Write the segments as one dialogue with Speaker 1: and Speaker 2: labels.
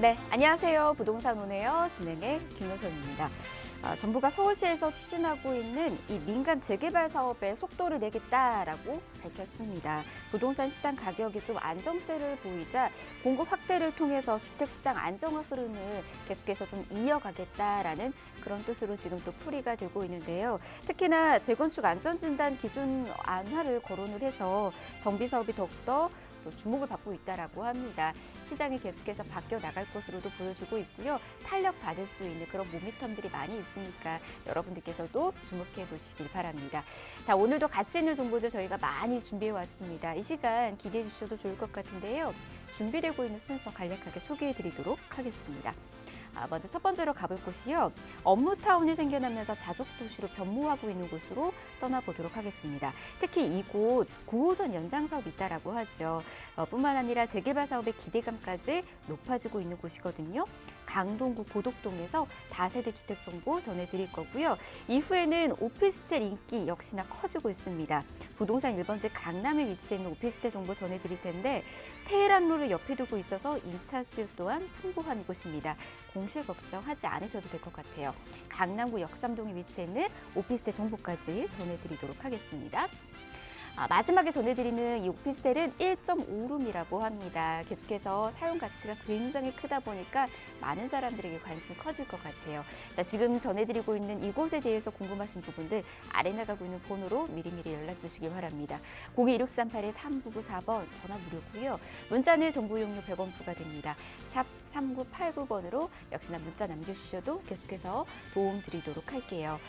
Speaker 1: 네, 안녕하세요. 부동산 오네요. 진행의 김효선입니다. 정부가 서울시에서 추진하고 있는 이 민간 재개발 사업에 속도를 내겠다라고 밝혔습니다. 부동산 시장 가격이 좀 안정세를 보이자 공급 확대를 통해서 주택 시장 안정화 흐름을 계속해서 좀 이어가겠다라는 그런 뜻으로 지금 또 풀이가 되고 있는데요. 특히나 재건축 안전진단 기준 안화를 거론을 해서 정비 사업이 더욱더 주목을 받고 있다라고 합니다. 시장이 계속해서 바뀌어 나갈 것으로도 보여지고 있고요. 탄력 받을 수 있는 그런 모멘텀들이 많이 있으니까 여러분들께서도 주목해 보시길 바랍니다. 자, 오늘도 가치 있는 정보들 저희가 많이 준비해 왔습니다. 이 시간 기대해 주셔도 좋을 것 같은데요. 준비되고 있는 순서 간략하게 소개해 드리도록 하겠습니다. 먼저 첫 번째로 가볼 곳이요. 업무타운이 생겨나면서 자족도시로 변모하고 있는 곳으로 떠나보도록 하겠습니다. 특히 이곳 9호선 연장 사업이 있다라고 하죠. 뿐만 아니라 재개발 사업의 기대감까지 높아지고 있는 곳이거든요. 강동구 고덕동에서 다세대 주택 정보 전해드릴 거고요. 이후에는 오피스텔 인기 역시나 커지고 있습니다. 부동산 1번지 강남에 위치해 있는 오피스텔 정보 전해드릴 텐데 테헤란로를 옆에 두고 있어서 임차 수요 또한 풍부한 곳입니다. 공실 걱정하지 않으셔도 될 것 같아요. 강남구 역삼동에 위치해 있는 오피스텔 정보까지 전해드리도록 하겠습니다. 마지막에 전해드리는 이 오피스텔은 1.5룸이라고 합니다. 계속해서 사용 가치가 굉장히 크다 보니까 많은 사람들에게 관심이 커질 것 같아요. 자, 지금 전해드리고 있는 이곳에 대해서 궁금하신 부분들 아래 나가고 있는 번호로 미리미리 연락 주시기 바랍니다. 02-6381-3994번 전화 무료고요. 문자는 정보 이용료 100원 부과됩니다. 샵 3989번으로 역시나 문자 남겨주셔도 계속해서 도움 드리도록 할게요.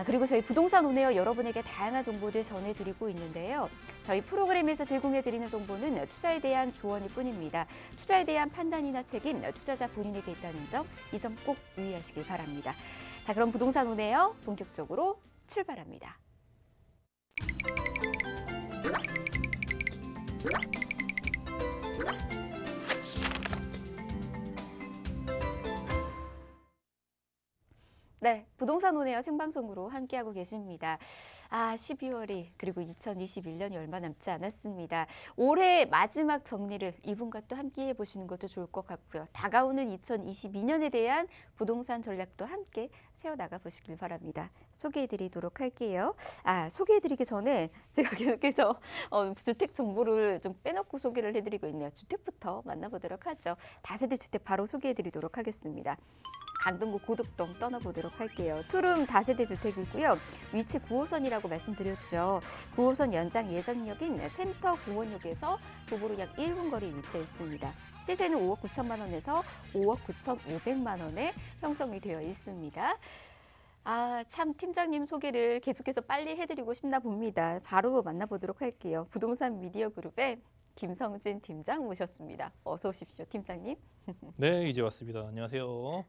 Speaker 1: 그리고 저희 부동산 오네요. 여러분에게 다양한 정보들 전해드리고 있는데요. 저희 프로그램에서 제공해드리는 정보는 투자에 대한 조언일 뿐입니다. 투자에 대한 판단이나 책임, 투자자 본인에게 있다는 점, 이 점 꼭 유의하시길 바랍니다. 자, 그럼 부동산 오네요. 본격적으로 출발합니다. 네, 부동산 오네요 생방송으로 함께하고 계십니다. 12월이 그리고 2021년이 얼마 남지 않았습니다. 올해 마지막 정리를 이분과 또 함께 해보시는 것도 좋을 것 같고요. 다가오는 2022년에 대한 부동산 전략도 함께 세워나가 보시길 바랍니다. 소개해드리도록 할게요. 소개해드리기 전에 제가 계속해서 주택 정보를 좀 빼놓고 소개를 해드리고 있네요. 주택부터 만나보도록 하죠. 다세대 주택 바로 소개해드리도록 하겠습니다. 강동구 고덕동 떠나보도록 할게요. 투룸 다세대 주택이고요. 위치 9호선이라고 말씀드렸죠. 9호선 연장 예정역인 샘터 공원역에서 도보로 약 1분 거리에 위치해 있습니다. 시세는 5억 9천만 원에서 5억 9,500만 원에 형성이 되어 있습니다. 참 팀장님 소개를 계속해서 빨리 해드리고 싶나 봅니다. 바로 만나보도록 할게요. 부동산 미디어 그룹의 김성진 팀장 모셨습니다. 어서 오십시오, 팀장님.
Speaker 2: 네, 이제 왔습니다. 안녕하세요.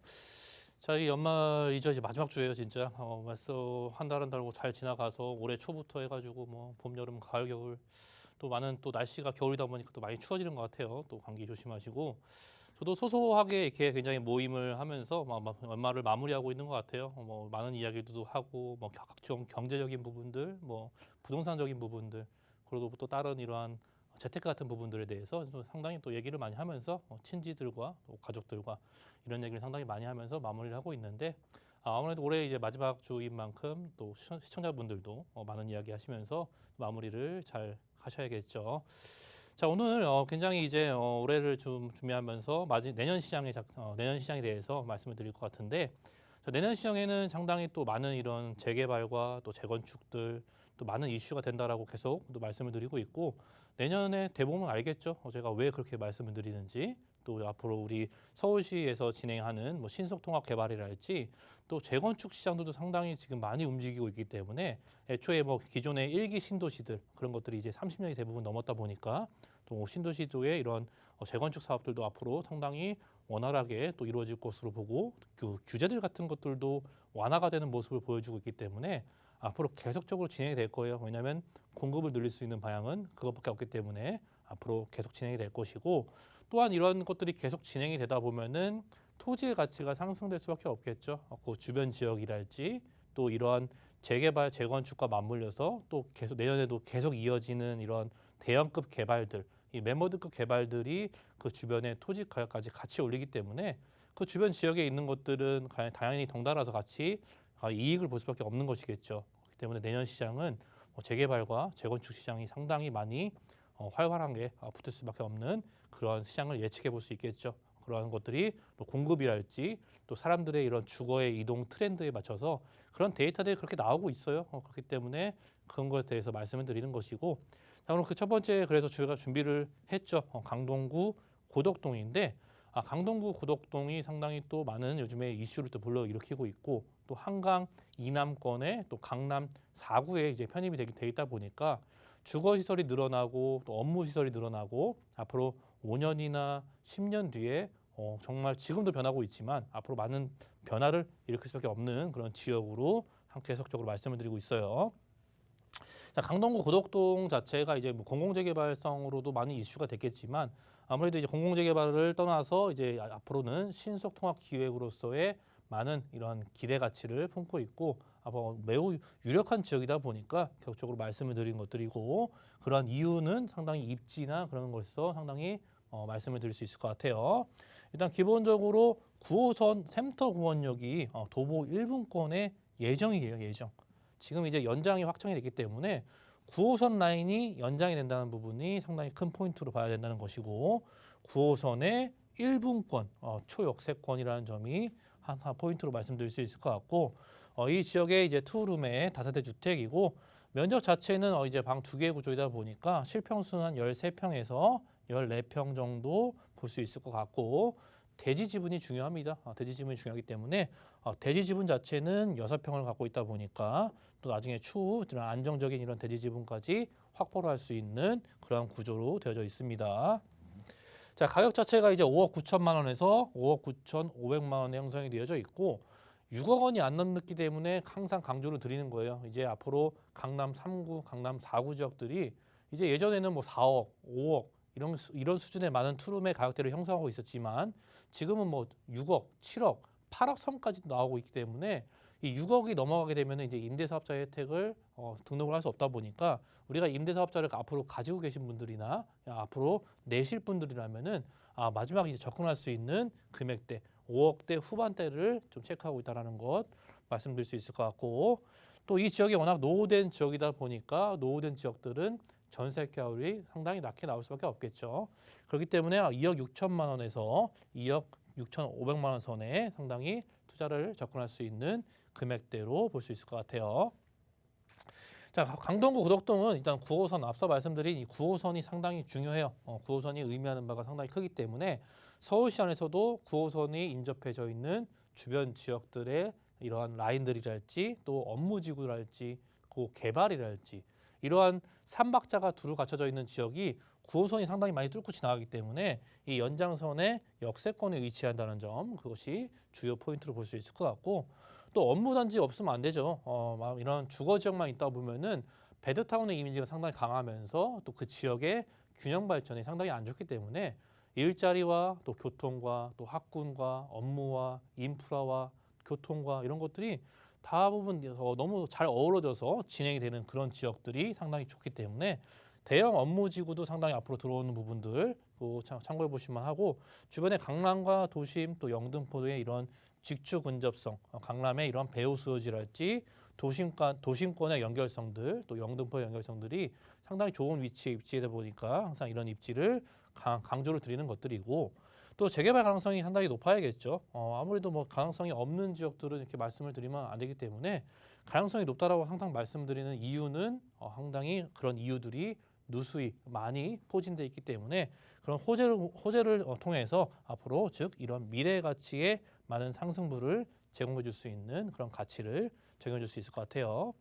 Speaker 2: 자, 이 연말이죠. 이제 마지막 주예요, 진짜. 벌써 한 달 한 달 잘 지나가서 올해 초부터 해가지고 뭐 봄, 여름, 가을, 겨울 또 많은 또 날씨가 겨울이다 보니까 또 많이 추워지는 것 같아요. 또 감기 조심하시고. 저도 소소하게 이렇게 굉장히 모임을 하면서 연말을 마무리하고 있는 것 같아요. 뭐 많은 이야기도 하고 뭐 각종 경제적인 부분들, 뭐 부동산적인 부분들, 그리고 또 다른 이러한 재테크 같은 부분들에 대해서 상당히 또 얘기를 많이 하면서 친지들과 또 가족들과 이런 얘기를 상당히 많이 하면서 마무리를 하고 있는데 아무래도 올해 이제 마지막 주인 만큼 또 시청자분들도 많은 이야기 하시면서 마무리를 잘 하셔야겠죠. 자, 오늘 굉장히 이제 올해를 좀 준비하면서 내년 시장에 대해서 말씀을 드릴 것 같은데 내년 시장에는 상당히 또 많은 이런 재개발과 또 재건축들 또 많은 이슈가 된다라고 계속 또 말씀을 드리고 있고 내년에 대부분 알겠죠. 제가 왜 그렇게 말씀을 드리는지 또 앞으로 우리 서울시에서 진행하는 뭐 신속통합 개발이랄지 또 재건축 시장도 상당히 지금 많이 움직이고 있기 때문에 애초에 뭐 기존의 1기 신도시들 그런 것들이 이제 30년이 대부분 넘었다 보니까 또 신도시도의 이런 재건축 사업들도 앞으로 상당히 원활하게 또 이루어질 것으로 보고 그 규제들 같은 것들도 완화가 되는 모습을 보여주고 있기 때문에 앞으로 계속적으로 진행이 될 거예요. 왜냐하면 공급을 늘릴 수 있는 방향은 그것밖에 없기 때문에 앞으로 계속 진행이 될 것이고 또한 이런 것들이 계속 진행이 되다 보면은 토지의 가치가 상승될 수밖에 없겠죠. 그 주변 지역이랄지 또 이러한 재개발, 재건축과 맞물려서 또 계속 내년에도 계속 이어지는 이런 대형급 개발들 이 매머드급 개발들이 그 주변의 토지 가격까지 같이 올리기 때문에 그 주변 지역에 있는 것들은 당연히 덩달아서 같이 이익을 볼 수밖에 없는 것이겠죠. 그렇기 때문에 내년 시장은 재개발과 재건축 시장이 상당히 많이 활발한 게 붙을 수밖에 없는 그런 시장을 예측해 볼 수 있겠죠. 그러한 것들이 또 공급이랄지 또 사람들의 이런 주거의 이동 트렌드에 맞춰서 그런 데이터들이 그렇게 나오고 있어요. 그렇기 때문에 그런 것에 대해서 말씀을 드리는 것이고, 자, 그럼 그 첫 번째 그래서 저희가 준비를 했죠. 강동구 고덕동인데 강동구 고덕동이 상당히 또 많은 요즘에 이슈를 또 불러일으키고 있고 또 한강 이남권에 또 강남 4구에 이제 편입이 돼 있다 보니까 주거 시설이 늘어나고 또 업무 시설이 늘어나고 앞으로 5년이나 10년 뒤에 정말 지금도 변하고 있지만 앞으로 많은 변화를 일으킬 수밖에 없는 그런 지역으로 계속적으로 말씀을 드리고 있어요. 자, 강동구 고덕동 자체가 이제 뭐 공공재개발성으로도 많이 이슈가 됐겠지만 아무래도 이제 공공재개발을 떠나서 이제 앞으로는 신속통합기획으로서의 많은 이런 기대 가치를 품고 있고 매우 유력한 지역이다 보니까 계속적으로 말씀을 드린 것들이고 그러한 이유는 상당히 입지나 그런 것에서 상당히 말씀을 드릴 수 있을 것 같아요. 일단 기본적으로 9호선 샘터공원역이 도보 1분권의 예정이에요. 예정. 지금 이제 연장이 확정이 됐기 때문에 9호선 라인이 연장이 된다는 부분이 상당히 큰 포인트로 봐야 된다는 것이고 9호선의 1분권 초역세권이라는 점이 하나 포인트로 말씀드릴 수 있을 것 같고 이 지역의 이제 투룸의 다세대 주택이고 면적 자체는 이제 방 2개 구조이다 보니까 실평수는 한 13평에서 14평 정도 볼 수 있을 것 같고 대지 지분이 중요합니다. 대지 지분이 중요하기 때문에 대지 지분 자체는 6평을 갖고 있다 보니까 또 나중에 추후 이런 안정적인 이런 대지 지분까지 확보를 할 수 있는 그런 구조로 되어져 있습니다. 자, 가격 자체가 이제 5억 9천만 원에서 5억 9천5백만 원에 형성이 되어져 있고 6억 원이 안 넘기 때문에 항상 강조를 드리는 거예요. 이제 앞으로 강남 3구, 강남 4구 지역들이 이제 예전에는 뭐 4억, 5억 이런 수준의 많은 투룸의 가격대를 형성하고 있었지만 지금은 뭐 6억, 7억, 8억 선까지도 나오고 있기 때문에 이 6억이 넘어가게 되면 이제 임대사업자 혜택을 등록을 할 수 없다 보니까 우리가 임대사업자를 앞으로 가지고 계신 분들이나 앞으로 내실 분들이라면은 마지막에 이제 접근할 수 있는 금액대 5억대 후반대를 좀 체크하고 있다는 것 말씀드릴 수 있을 것 같고 또 이 지역이 워낙 노후된 지역이다 보니까 노후된 지역들은 전세가율이 상당히 낮게 나올 수밖에 없겠죠. 그렇기 때문에 2억 6천만 원에서 2억 6천5백만 원 선에 상당히 투자를 접근할 수 있는 금액대로 볼 수 있을 것 같아요. 자, 강동구 고덕동은 일단 9호선 앞서 말씀드린 이 9호선이 상당히 중요해요. 9호선이 의미하는 바가 상당히 크기 때문에 서울시 안에서도 9호선이 인접해져 있는 주변 지역들의 이러한 라인들이랄지 또 업무지구랄지 그 개발이랄지 이러한 삼박자가 두루 갖춰져 있는 지역이 9호선이 상당히 많이 뚫고 지나가기 때문에 이 연장선의 역세권에 위치한다는 점 그것이 주요 포인트로 볼 수 있을 것 같고 또 업무단지 없으면 안 되죠. 이런 주거 지역만 있다 보면은 배드타운의 이미지가 상당히 강하면서 또 그 지역의 균형 발전이 상당히 안 좋기 때문에 일자리와 또 교통과 또 학군과 업무와 인프라와 교통과 이런 것들이 대부분 너무 잘 어우러져서 진행이 되는 그런 지역들이 상당히 좋기 때문에 대형 업무지구도 상당히 앞으로 들어오는 부분들 참고해 보시면 하고 주변에 강남과 도심 또 영등포도의 이런 직주 근접성, 강남의 이런 배후수요지랄지 도심권의 연결성들 또 영등포의 연결성들이 상당히 좋은 위치에 입지되다 보니까 항상 이런 입지를 강조를 드리는 것들이고 또 재개발 가능성이 상당히 높아야겠죠. 아무래도 뭐 가능성이 없는 지역들은 이렇게 말씀을 드리면 안 되기 때문에 가능성이 높다라고 항상 말씀드리는 이유는 상당히 그런 이유들이 누수히 많이 포진돼 있기 때문에 그런 호재를 통해서 앞으로 즉 이런 미래 가치의 많은 상승분을 제공해 줄 수 있는 그런 가치를 제공해 줄 수 있을 것 같아요.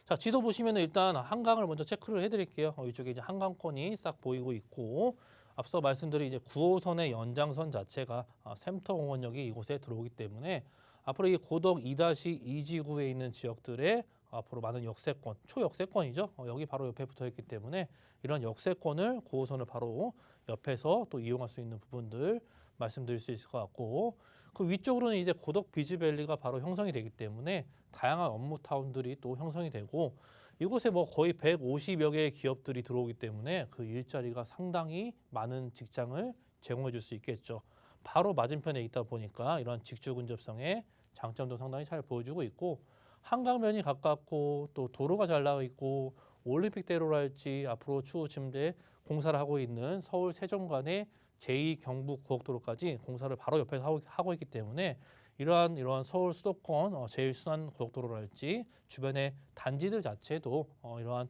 Speaker 2: 자, 지도 보시면 일단 한강을 먼저 체크를 해드릴게요. 이쪽에 이제 한강권이 싹 보이고 있고 앞서 말씀드린 이제 9호선의 연장선 자체가 샘터공원역이 이곳에 들어오기 때문에 앞으로 이 고덕 2-2지구에 있는 지역들의 앞으로 많은 역세권, 초역세권이죠. 여기 바로 옆에 붙어 있기 때문에 이런 역세권을 9호선을 바로 옆에서 또 이용할 수 있는 부분들 말씀드릴 수 있을 것 같고 그 위쪽으로는 이제 고덕 비즈밸리가 바로 형성이 되기 때문에 다양한 업무 타운들이 또 형성이 되고 이곳에 뭐 거의 150여 개의 기업들이 들어오기 때문에 그 일자리가 상당히 많은 직장을 제공해 줄 수 있겠죠. 바로 맞은편에 있다 보니까 이런 직주 근접성의 장점도 상당히 잘 보여주고 있고, 한강변이 가깝고 또 도로가 잘 나와 있고, 올림픽대로랄지 앞으로 추후 침대 공사를 하고 있는 서울 세종 간의 제2 경부 고속도로까지 공사를 바로 옆에서 하고 있기 때문에 이러한 서울 수도권 제1순환 고속도로랄지 주변의 단지들 자체도 이러한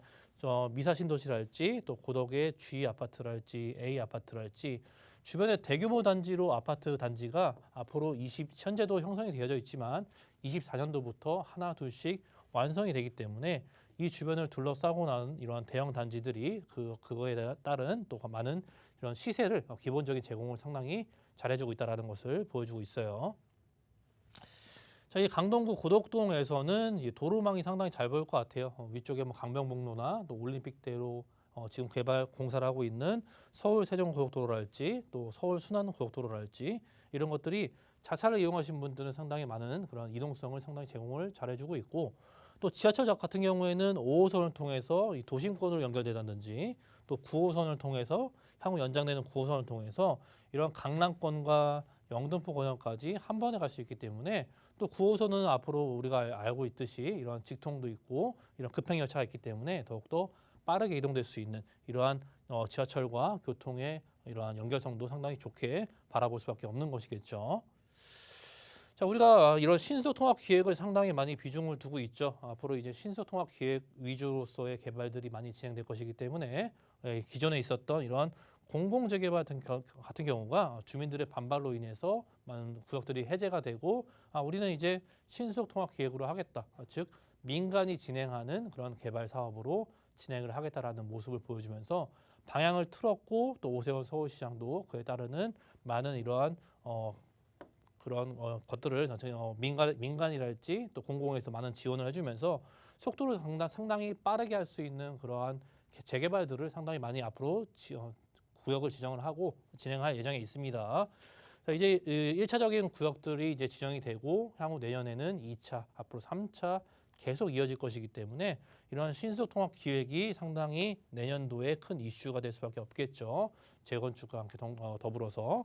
Speaker 2: 미사 신도시랄지 또 고덕의 G 아파트랄지 A 아파트랄지 주변에 대규모 단지로 아파트 단지가 앞으로 현재도 형성이 되어져 있지만 24년도부터 하나 둘씩 완성이 되기 때문에 이 주변을 둘러싸고 나는 이러한 대형 단지들이 그거에 따른 또 많은 이런 시세를 기본적인 제공을 상당히 잘해주고 있다는 것을 보여주고 있어요. 자, 이 강동구 고덕동에서는 이 도로망이 상당히 잘 보일 것 같아요. 위쪽에 뭐 강변북로나 또 올림픽대로 지금 개발 공사를 하고 있는 서울 세종고속도로랄지 또 서울 순환고속도로랄지 이런 것들이 자차를 이용하신 분들은 상당히 많은 그런 이동성을 상당히 제공을 잘해주고 있고, 또 지하철 같은 경우에는 5호선을 통해서 이 도심권으로 연결되다든지 또 9호선을 통해서 향후 연장되는 9호선을 통해서 이런 강남권과 영등포 권역까지 한 번에 갈 수 있기 때문에, 또 9호선은 앞으로 우리가 알고 있듯이 이러한 직통도 있고 이런 급행열차가 있기 때문에 더욱더 빠르게 이동될 수 있는 이러한 지하철과 교통의 이러한 연결성도 상당히 좋게 바라볼 수밖에 없는 것이겠죠. 자, 우리가 이런 신소통합 기획을 상당히 많이 비중을 두고 있죠. 앞으로 이제 신소통합 기획 위주로서의 개발들이 많이 진행될 것이기 때문에 기존에 있었던 이런 공공재개발 같은 경우가 주민들의 반발로 인해서 많은 구역들이 해제가 되고, 우리는 이제 신속통합 기획으로 하겠다. 즉 민간이 진행하는 그런 개발 사업으로 진행을 하겠다라는 모습을 보여주면서 방향을 틀었고, 또 오세훈 서울시장도 그에 따르는 많은 이러한 그런 것들을 민간이랄지 또 공공에서 많은 지원을 해주면서 속도를 상당히 빠르게 할 수 있는 그러한 재개발들을 상당히 많이 앞으로 구역을 지정을 하고 진행할 예정에 있습니다. 자, 이제 1차적인 구역들이 이제 지정이 되고 향후 내년에는 2차, 앞으로 3차 계속 이어질 것이기 때문에 이러한 신속통합 기획이 상당히 내년도에 큰 이슈가 될 수밖에 없겠죠. 재건축과 함께 더불어서.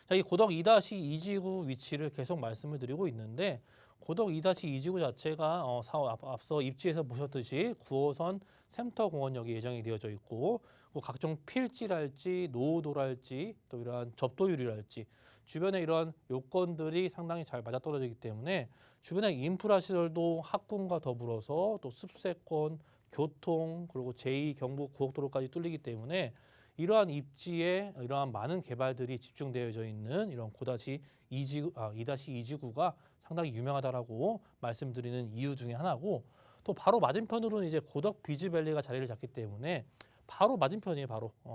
Speaker 2: 자, 이 고덕 2-2지구 위치를 계속 말씀을 드리고 있는데, 고덕 2-2지구 자체가 앞서 입지에서 보셨듯이 9호선 센터공원역이 예정이 되어져 있고, 각종 필지랄지 노후도랄지 또 이러한 접도율이랄지 주변에 이러한 요건들이 상당히 잘 맞아떨어지기 때문에 주변의 인프라 시설도 학군과 더불어서 또 습세권, 교통 그리고 제2 경부 고속도로까지 뚫리기 때문에 이러한 입지에 이러한 많은 개발들이 집중되어져 있는 이런 2-2지구가 상당히 유명하다라고 말씀드리는 이유 중에 하나고, 또 바로 맞은편으로는 이제 고덕 비즈밸리가 자리를 잡기 때문에 바로 맞은편이에요.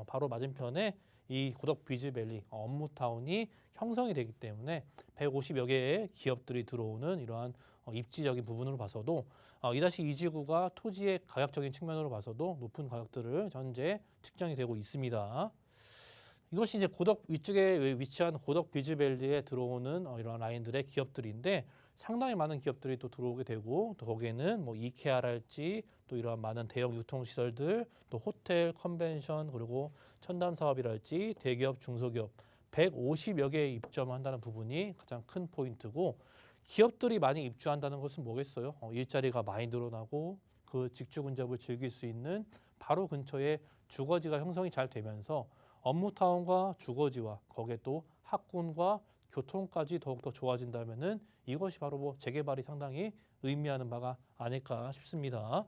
Speaker 2: 바로 맞은편에 이 고덕 비즈밸리 업무타운이 형성이 되기 때문에 150여 개의 기업들이 들어오는 이러한 입지적인 부분으로 봐서도 2-2지구가 토지의 가격적인 측면으로 봐서도 높은 가격들을 현재 측정이 되고 있습니다. 이것이 이제 고덕 위쪽에 위치한 고덕 비즈밸리에 들어오는 이런 라인들의 기업들인데, 상당히 많은 기업들이 또 들어오게 되고, 또 거기에는 뭐 이케아랄지 또 이러한 많은 대형 유통시설들, 또 호텔, 컨벤션 그리고 첨단 사업이랄지 대기업, 중소기업 150여 개에 입점한다는 부분이 가장 큰 포인트고, 기업들이 많이 입주한다는 것은 뭐겠어요? 일자리가 많이 늘어나고 그 직주 근접을 즐길 수 있는 바로 근처에 주거지가 형성이 잘 되면서 업무타운과 주거지와 거기에 또 학군과 교통까지 더욱더 좋아진다면은 이것이 바로 뭐 재개발이 상당히 의미하는 바가 아닐까 싶습니다.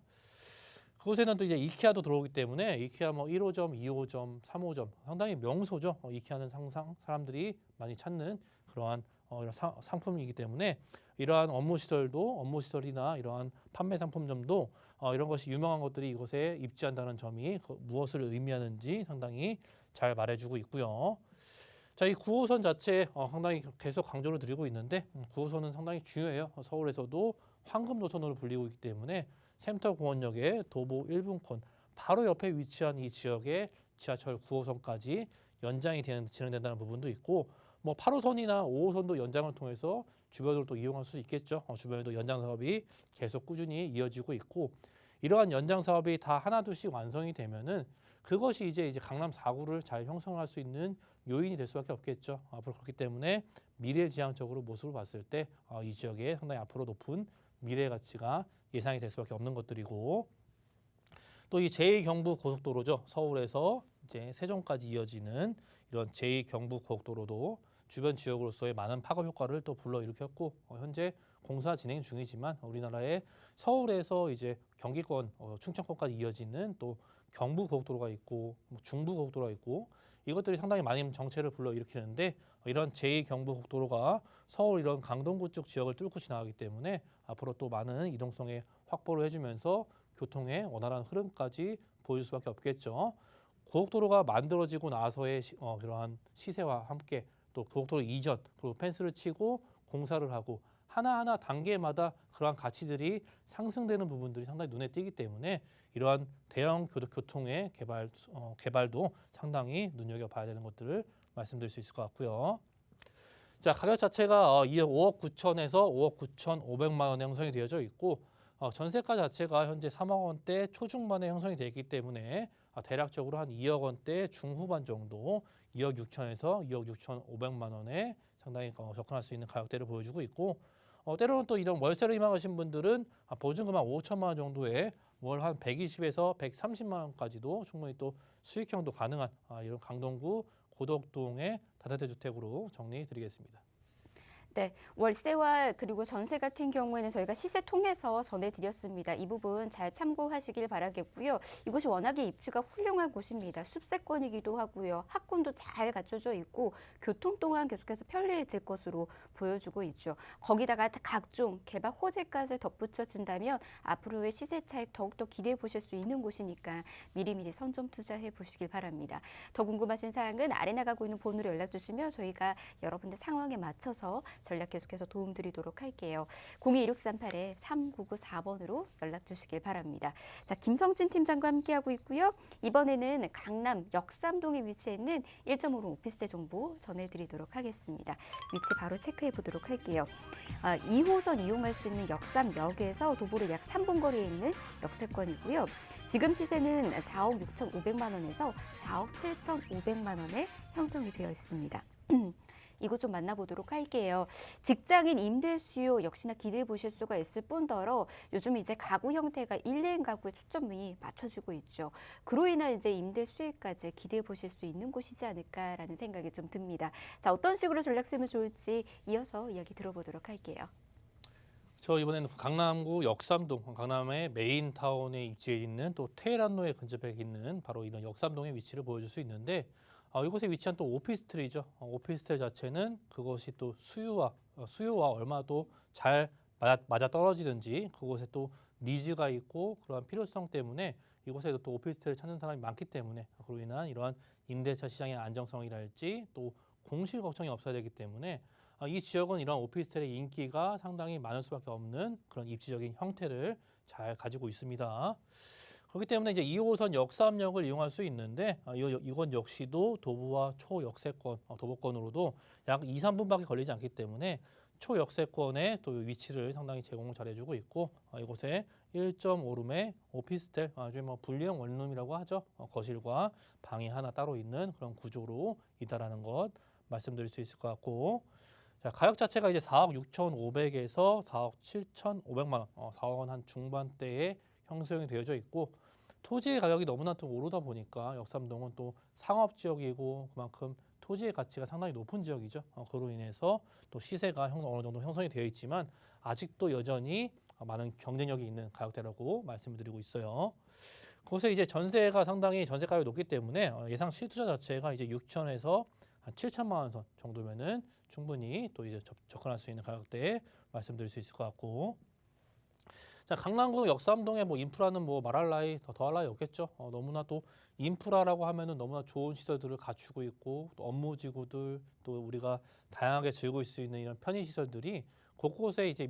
Speaker 2: 그곳에는 또 이제 이케아도 들어오기 때문에 이케아 뭐 1호점, 2호점, 3호점 상당히 명소죠. 이케아는 항상 사람들이 많이 찾는 그러한 이런 상품이기 때문에 이러한 업무시설이나 이러한 판매 상품점도 이런 것이 유명한 것들이 이곳에 입지한다는 점이 무엇을 의미하는지 상당히 잘 말해주고 있고요. 자, 이 9호선 자체 상당히 계속 강조를 드리고 있는데 9호선은 상당히 중요해요. 서울에서도 황금 노선으로 불리고 있기 때문에 센터공원역의 도보 1분권 바로 옆에 위치한 이 지역의 지하철 9호선까지 연장이 진행된다는 부분도 있고, 뭐 8호선이나 5호선도 연장을 통해서 주변으로 또 이용할 수 있겠죠. 주변에도 연장 사업이 계속 꾸준히 이어지고 있고, 이러한 연장 사업이 다 하나둘씩 완성이 되면은 그것이 이제 강남 4구를 잘 형성할 수 있는 요인이 될 수밖에 없겠죠. 앞으로 그렇기 때문에 미래지향적으로 모습을 봤을 때 이 지역에 상당히 앞으로 높은 미래 가치가 예상이 될 수밖에 없는 것들이고, 또 이 제2경부고속도로죠. 서울에서 이제 세종까지 이어지는 이런 제2경부고속도로도 주변 지역으로서의 많은 파급 효과를 또 불러일으켰고, 현재 공사 진행 중이지만 우리나라의 서울에서 이제 경기권, 충청권까지 이어지는 또 경부고속도로가 있고 중부고속도로가 있고, 이것들이 상당히 많은 정체를 불러일으키는데, 이런 제2경부고속도로가 서울 이런 강동구 쪽 지역을 뚫고 지나가기 때문에 앞으로 또 많은 이동성의 확보를 해주면서 교통의 원활한 흐름까지 보여줄 수밖에 없겠죠. 고속도로가 만들어지고 나서의 그러한 시세와 함께 또 고속도로 이전, 그리고 펜스를 치고 공사를 하고 하나하나 단계마다 그러한 가치들이 상승되는 부분들이 상당히 눈에 띄기 때문에 이러한 대형 교통의 개발도 상당히 눈여겨봐야 되는 것들을 말씀드릴 수 있을 것 같고요. 자, 가격 자체가 5억 9천에서 5억 9,500만 원에 형성이 되어져 있고, 전세가 자체가 현재 3억 원대 초중반에 형성이 되어 있기 때문에 대략적으로 한 2억 원대 중후반 정도, 2억 6천에서 2억 6,500만 원에 상당히 접근할 수 있는 가격대를 보여주고 있고, 때로는 또 이런 월세를 희망하신 분들은 보증금 한 5천만 원 정도에 월 한 120에서 130만 원까지도 충분히 또 수익형도 가능한 이런 강동구 고덕동의 다세대 주택으로 정리해드리겠습니다.
Speaker 1: 네, 월세와 그리고 전세 같은 경우에는 저희가 시세 통해서 전해드렸습니다. 이 부분 잘 참고하시길 바라겠고요. 이곳이 워낙에 입지가 훌륭한 곳입니다. 숲세권이기도 하고요. 학군도 잘 갖춰져 있고 교통 또한 계속해서 편리해질 것으로 보여주고 있죠. 거기다가 각종 개발 호재까지 덧붙여진다면 앞으로의 시세 차익 더욱더 기대해 보실 수 있는 곳이니까 미리미리 선점 투자해 보시길 바랍니다. 더 궁금하신 사항은 아래 나가고 있는 번호로 연락 주시면 저희가 여러분들 상황에 맞춰서 전략 계속해서 도움드리도록 할게요. 021638-3994번으로 연락 주시길 바랍니다. 자, 김성진 팀장과 함께하고 있고요. 이번에는 강남 역삼동에 위치해 있는 1.5룸 오피스텔 정보 전해드리도록 하겠습니다. 위치 바로 체크해 보도록 할게요. 2호선 이용할 수 있는 역삼역에서 도보로 약 3분 거리에 있는 역세권이고요. 지금 시세는 4억 6,500만 원에서 4억 7,500만 원에 형성이 되어 있습니다. 이곳 좀 만나보도록 할게요. 직장인 임대 수요 역시나 기대해 보실 수가 있을 뿐더러 요즘 이제 가구 형태가 1레인 가구에 초점이 맞춰지고 있죠. 그로 인한 이제 임대 수익까지 기대해 보실 수 있는 곳이지 않을까라는 생각이 좀 듭니다. 자, 어떤 식으로 전략 쓰면 좋을지 이어서 이야기 들어보도록 할게요.
Speaker 2: 저 이번에는 강남구 역삼동, 강남의 메인타운에 위치해 있는 또 테헤란로에 근접해 있는 바로 이런 역삼동의 위치를 보여줄 수 있는데, 이곳에 위치한 또 오피스텔이죠. 오피스텔 자체는 그것이 또 수요와 얼마나 또 잘 맞아 떨어지는지, 그곳에 또 니즈가 있고 그러한 필요성 때문에 이곳에도 또 오피스텔을 찾는 사람이 많기 때문에 그로 인한 이러한 임대차 시장의 안정성이랄지 또 공실 걱정이 없어야 되기 때문에 이 지역은 이런 오피스텔의 인기가 상당히 많을 수밖에 없는 그런 입지적인 형태를 잘 가지고 있습니다. 그렇기 때문에 이제 2호선 역삼역을 이용할 수 있는데 이건 역시도 도보와 초역세권, 도보권으로도 약 2, 3분밖에 걸리지 않기 때문에 초역세권의 또 위치를 상당히 제공을 잘해주고 있고, 이곳에 1.5룸의 오피스텔, 아주 뭐 분리형 원룸이라고 하죠. 거실과 방이 하나 따로 있는 그런 구조로 있다라는 것 말씀드릴 수 있을 것 같고, 자, 가격 자체가 이제 4억 6,500에서 4억 7,500만 원, 4억 원 한 중반대에 형성이 되어져 있고, 토지의 가격이 너무나 또 오르다 보니까 역삼동은 또 상업 지역이고 그만큼 토지의 가치가 상당히 높은 지역이죠. 그로 인해서 또 시세가 어느 정도 형성이 되어 있지만 아직도 여전히 많은 경쟁력이 있는 가격대라고 말씀을 드리고 있어요. 그곳에 이제 전세가 상당히 전세가격이 높기 때문에 예상 실투자 자체가 이제 6천에서 한 7천만 원 선 정도면은 충분히 또 이제 접근할 수 있는 가격대에 말씀드릴 수 있을 것 같고, 자, 강남구 역삼동의 뭐 인프라는 뭐 말할 나위 더할 나위 없겠죠. 너무나 또 인프라라고 하면은 너무나 좋은 시설들을 갖추고 있고 또 업무지구들, 또 우리가 다양하게 즐길 수 있는 이런 편의 시설들이 곳곳에 이제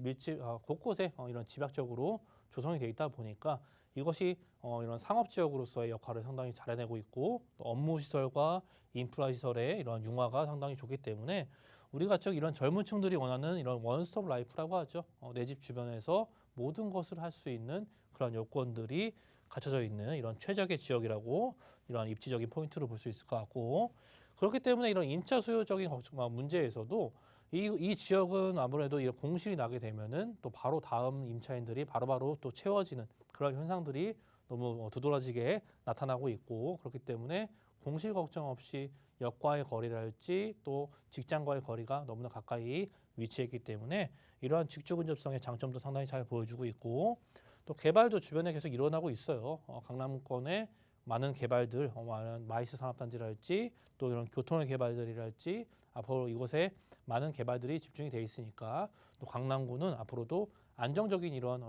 Speaker 2: 곳곳에 이런 집약적으로 조성이 되어 있다 보니까 이것이 이런 상업 지역으로서의 역할을 상당히 잘 해내고 있고, 또 업무 시설과 인프라 시설의 이런 융화가 상당히 좋기 때문에 우리가 즉 이런 젊은 층들이 원하는 이런 원스톱 라이프라고 하죠. 내 집 주변에서 모든 것을 할 수 있는 그런 요건들이 갖춰져 있는 이런 최적의 지역이라고 이런 입지적인 포인트로 볼 수 있을 것 같고 그렇기 때문에 이런 임차 수요적인 문제에서도 이 지역은 아무래도 이런 공실이 나게 되면은 또 바로 다음 임차인들이 바로바로 또 채워지는 그런 현상들이 너무 두드러지게 나타나고 있고 그렇기 때문에 공실 걱정 없이 역과의 거리랄지 또 직장과의 거리가 너무나 가까이 위치했기 때문에 이러한 직주 근접성의 장점도 상당히 잘 보여주고 있고 또 개발도 주변에 계속 일어나고 있어요. 강남권에 많은 개발들, 많은 마이스 산업단지랄지 또 이런 교통의 개발들이랄지 앞으로 이곳에 많은 개발들이 집중이 돼 있으니까 또 강남구는 앞으로도 안정적인 이런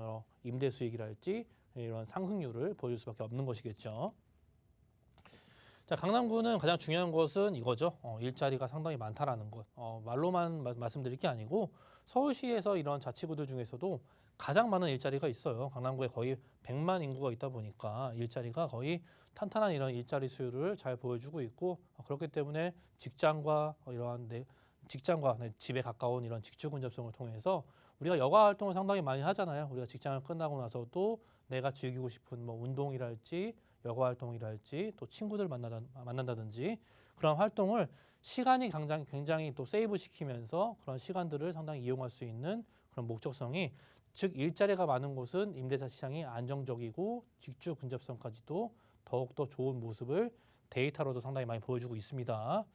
Speaker 2: 임대 수익이랄지 이런 상승률을 보여줄 수밖에 없는 것이겠죠. 자, 강남구는 가장 중요한 것은 이거죠. 일자리가 상당히 많다라는 것. 말로만 말씀드릴 게 아니고 서울시에서 이런 자치구들 중에서도 가장 많은 일자리가 있어요. 강남구에 거의 100만 인구가 있다 보니까 일자리가 거의 탄탄한 이런 일자리 수요를 잘 보여주고 있고 그렇기 때문에 직장과 집에 가까운 이런 직주 근접성을 통해서 우리가 여가 활동을 상당히 많이 하잖아요. 우리가 직장을 끝나고 나서도 내가 즐기고 싶은 뭐 운동이랄지 여가 활동이랄지 또 친구들 만난다든지 그런 활동을 시간이 굉장히 또 세이브 시키면서 그런 시간들을 상당히 이용할 수 있는 그런 목적성이 즉 일자리가 많은 곳은 임대차 시장이 안정적이고 직주 근접성까지도 더욱더 좋은 모습을 데이터로도 상당히 많이 보여주고 있습니다.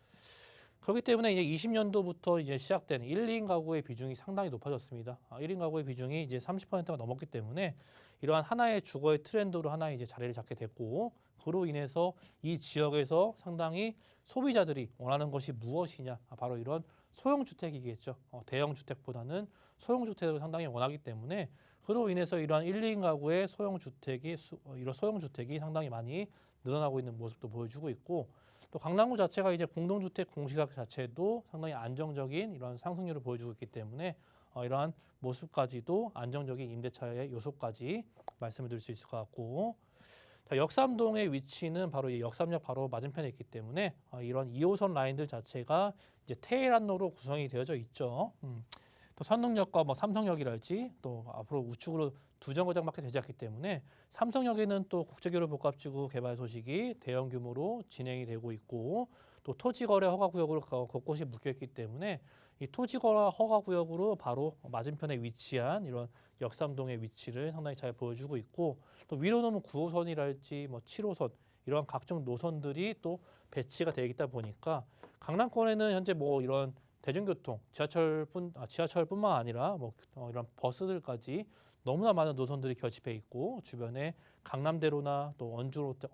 Speaker 2: 그렇기 때문에 이제 20년도부터 이제 시작된 1인 가구의 비중이 상당히 높아졌습니다. 1인 가구의 비중이 이제 30%가 넘었기 때문에 이러한 하나의 주거의 트렌드로 하나 이제 자리를 잡게 됐고 그로 인해서 이 지역에서 상당히 소비자들이 원하는 것이 무엇이냐 바로 이런 소형 주택이겠죠. 대형 주택보다는 소형 주택을 상당히 원하기 때문에 그로 인해서 이러한 1인 가구의 이런 소형 주택이 상당히 많이 늘어나고 있는 모습도 보여주고 있고 또 강남구 자체가 이제 공동주택 공시가격 자체도 상당히 안정적인 이런 상승률을 보여주고 있기 때문에 이러한 모습까지도 안정적인 임대차의 요소까지 말씀을 드릴 수 있을 것 같고 자, 역삼동의 위치는 바로 이 역삼역 바로 맞은편에 있기 때문에 이런 2호선 라인들 자체가 이제 테헤란로로 구성이 되어져 있죠. 또 선릉역과 뭐 삼성역이랄지 또 앞으로 우측으로 두 정거장밖에 되지 않기 때문에 삼성역에는 또 국제교류 복합지구 개발 소식이 대형 규모로 진행이 되고 있고 또 토지거래 허가구역으로 곳곳이 묶여있기 때문에 이 토지거래 허가구역으로 바로 맞은편에 위치한 이런 역삼동의 위치를 상당히 잘 보여주고 있고 또 위로 넘은 9호선이랄지 뭐 7호선 이런 각종 노선들이 또 배치가 되어 있다 보니까 강남권에는 현재 뭐 이런 대중교통, 지하철뿐만 아니라 뭐 이런 버스들까지 너무나 많은 노선들이 결집해 있고 주변에 강남대로나 또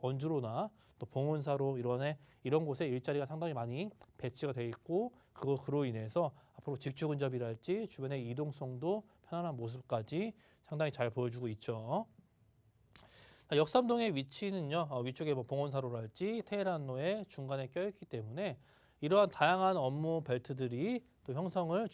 Speaker 2: 언주로나 또 봉은사로 이런 곳에 일자리가 상당히 많이 배치가 돼 있고 그로 인해서 앞으로 직주 근접이랄지 주변의 이동성도 편안한 모습까지 상당히 잘 보여주고 있죠. 역삼동의 위치는요 위쪽에 뭐 봉은사로랄지 테헤란로의 중간에 껴있기 때문에 이러한 다양한 업무 벨트들이 또 형성을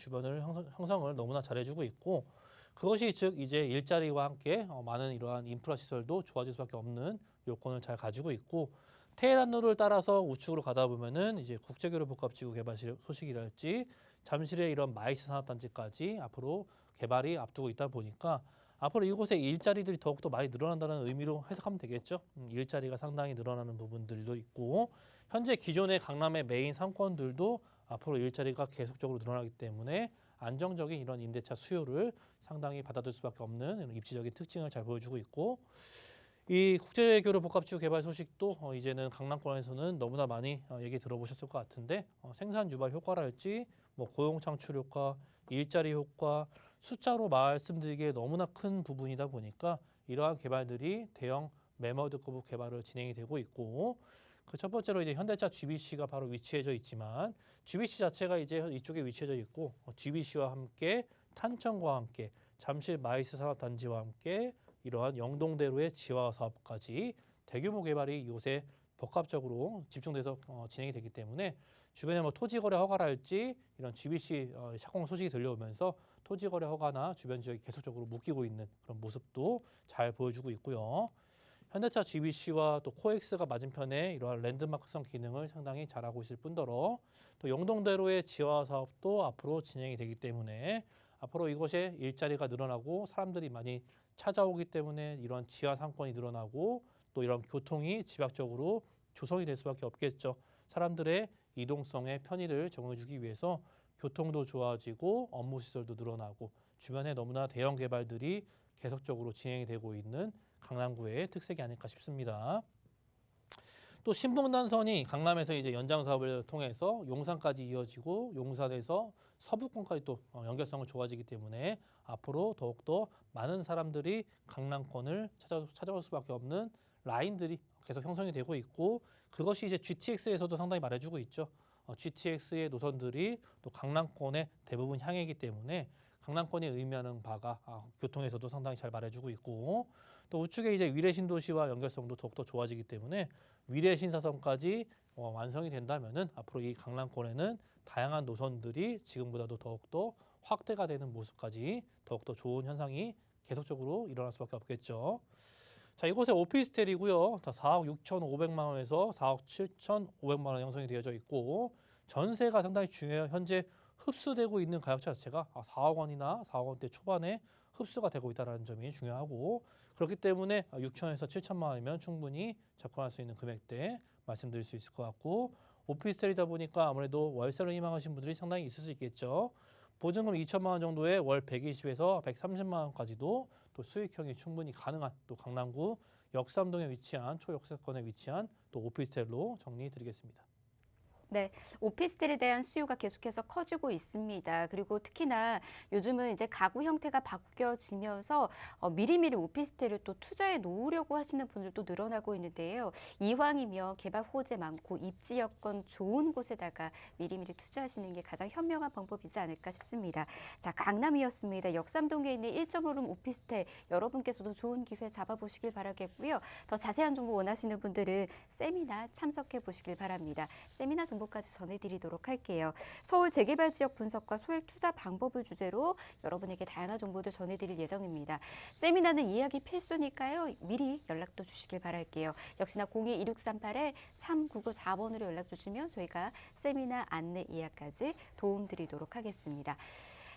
Speaker 2: 너무나 잘해주고 있고 그것이 즉 이제 일자리와 함께 많은 이러한 인프라 시설도 좋아질 수밖에 없는 요건을 잘 가지고 있고 테헤란로를 따라서 우측으로 가다 보면은 이제 국제교류 복합지구 개발 소식이랄지 잠실의 이런 마이스 산업단지까지 앞으로 개발이 앞두고 있다 보니까 앞으로 이곳에 일자리들이 더욱더 많이 늘어난다는 의미로 해석하면 되겠죠. 일자리가 상당히 늘어나는 부분들도 있고 현재 기존의 강남의 메인 상권들도 앞으로 일자리가 계속적으로 늘어나기 때문에 안정적인 이런 임대차 수요를 상당히 받아들일 수밖에 없는 이런 입지적인 특징을 잘 보여주고 있고 이 국제교류 복합지구 개발 소식도 이제는 강남권에서는 너무나 많이 얘기 들어보셨을 것 같은데 생산 유발 효과랄지 뭐 고용 창출 효과, 일자리 효과 숫자로 말씀드리기에 너무나 큰 부분이다 보니까 이러한 개발들이 대형 매머드급 개발을 진행이 되고 있고 그 첫 번째로 이제 현대차 GBC가 바로 위치해져 있지만 GBC 자체가 이제 이쪽에 위치해져 있고 GBC와 함께 탄천과 함께 잠실 마이스 산업단지와 함께 이러한 영동대로의 지화 사업까지 대규모 개발이 요새 복합적으로 집중돼서 진행이 되기 때문에 주변에 뭐 토지거래 허가랄지 이런 GBC 착공 소식이 들려오면서 토지거래 허가나 주변 지역이 계속적으로 묶이고 있는 그런 모습도 잘 보여주고 있고요. 현대차 GBC와 또 코엑스가 맞은편에 이러한 랜드마크성 기능을 상당히 잘하고 있을 뿐더러 또 영동대로의 지화 사업도 앞으로 진행이 되기 때문에 앞으로 이곳에 일자리가 늘어나고 사람들이 많이 찾아오기 때문에 이런 지하 상권이 늘어나고 또 이런 교통이 집약적으로 조성이 될 수밖에 없겠죠. 사람들의 이동성의 편의를 제공해주기 위해서 교통도 좋아지고 업무 시설도 늘어나고 주변에 너무나 대형 개발들이 계속적으로 진행이 되고 있는 강남구의 특색이 아닐까 싶습니다. 또 신분당선이 강남에서 이제 연장 사업을 통해서 용산까지 이어지고 용산에서 서부권까지 또 연결성을 좋아지기 때문에 앞으로 더욱더 많은 사람들이 강남권을 찾아올 수밖에 없는 라인들이 계속 형성이 되고 있고 그것이 이제 GTX에서도 상당히 말해주고 있죠. GTX의 노선들이 또 강남권에 대부분 향해있기 때문에 강남권이 의미하는 바가 교통에서도 상당히 잘 말해주고 있고 또 우측에 이제 위례 신도시와 연결성도 더욱더 좋아지기 때문에 위례 신사선까지 완성이 된다면은 앞으로 이 강남권에는 다양한 노선들이 지금보다도 더욱더 확대가 되는 모습까지 더욱더 좋은 현상이 계속적으로 일어날 수밖에 없겠죠. 자, 이곳에 오피스텔이고요. 4억 6,500만 원에서 4억 7,500만 원 형성이 되어져 있고 전세가 상당히 중요해요. 현재 흡수되고 있는 가격차 자체가 4억 원이나 4억 원대 초반에 흡수가 되고 있다는 점이 중요하고 그렇기 때문에 6천에서 7천만 원이면 충분히 접근할 수 있는 금액대 말씀드릴 수 있을 것 같고 오피스텔이다 보니까 아무래도 월세를 희망하시는 분들이 상당히 있을 수 있겠죠. 보증금 2천만 원 정도에 월 120에서 130만 원까지도 또 수익형이 충분히 가능한 또 강남구 역삼동에 위치한 초역세권에 위치한 또 오피스텔로 정리드리겠습니다.
Speaker 1: 네, 오피스텔에 대한 수요가 계속해서 커지고 있습니다. 그리고 특히나 요즘은 이제 가구 형태가 바뀌어지면서 미리미리 오피스텔을 또 투자해 놓으려고 하시는 분들도 늘어나고 있는데요. 이왕이면 개발 호재 많고 입지 여건 좋은 곳에다가 미리미리 투자하시는 게 가장 현명한 방법이지 않을까 싶습니다. 자, 강남이었습니다. 역삼동에 있는 1.5룸 오피스텔 여러분께서도 좋은 기회 잡아보시길 바라겠고요. 더 자세한 정보 원하시는 분들은 세미나 참석해 보시길 바랍니다. 세미나 정보까지 전해드리도록 할게요. 서울 재개발 지역 분석과 소액 투자 방법을 주제로 여러분에게 다양한 정보들 전해드릴 예정입니다. 세미나는 예약이 필수니까요. 미리 연락도 주시길 바랄게요. 역시나 02-1638-3994번으로 연락 주시면 저희가 세미나 안내 예약까지 도움드리도록 하겠습니다.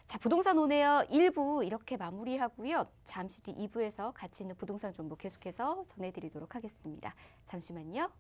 Speaker 1: 자, 부동산 오네요. 1부 이렇게 마무리하고요. 잠시 뒤 2부에서 가치 있는 부동산 정보 계속해서 전해드리도록 하겠습니다. 잠시만요.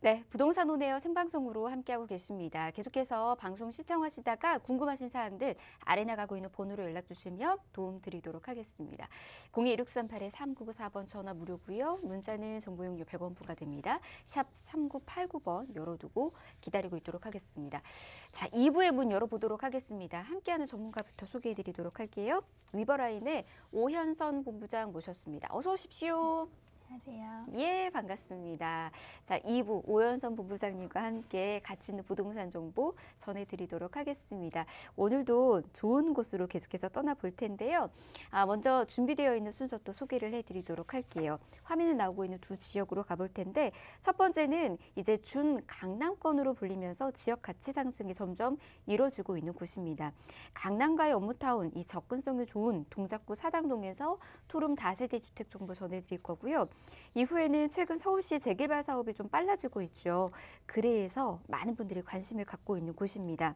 Speaker 1: 네, 부동산 오네요 생방송으로 함께하고 계십니다. 계속해서 방송 시청하시다가 궁금하신 사항들 아래 나가고 있는 번호로 연락 주시면 도움 드리도록 하겠습니다. 02-1638-3994번 전화 무료고요. 문자는 정보용료 100원 부과됩니다. 샵 3989번 열어두고 기다리고 있도록 하겠습니다. 자, 2부의 문 열어보도록 하겠습니다. 함께하는 전문가부터 소개해드리도록 할게요. 위버라인의 오현선 본부장 모셨습니다. 어서 오십시오.
Speaker 3: 안녕하세요.
Speaker 1: 예, 반갑습니다. 자, 2부 오연선 본부장님과 함께 가치 있는 부동산 정보 전해드리도록 하겠습니다. 오늘도 좋은 곳으로 계속해서 떠나볼 텐데요. 먼저 준비되어 있는 순서 또 소개를 해드리도록 할게요. 화면에 나오고 있는 두 지역으로 가볼 텐데 첫 번째는 이제 준 강남권으로 불리면서 지역 가치 상승이 점점 이루어지고 있는 곳입니다. 강남과의 업무타운, 이 접근성이 좋은 동작구 사당동에서 투룸 다세대 주택 정보 전해드릴 거고요. 이후에는 최근 서울시 재개발 사업이 좀 빨라지고 있죠. 그래서 많은 분들이 관심을 갖고 있는 곳입니다.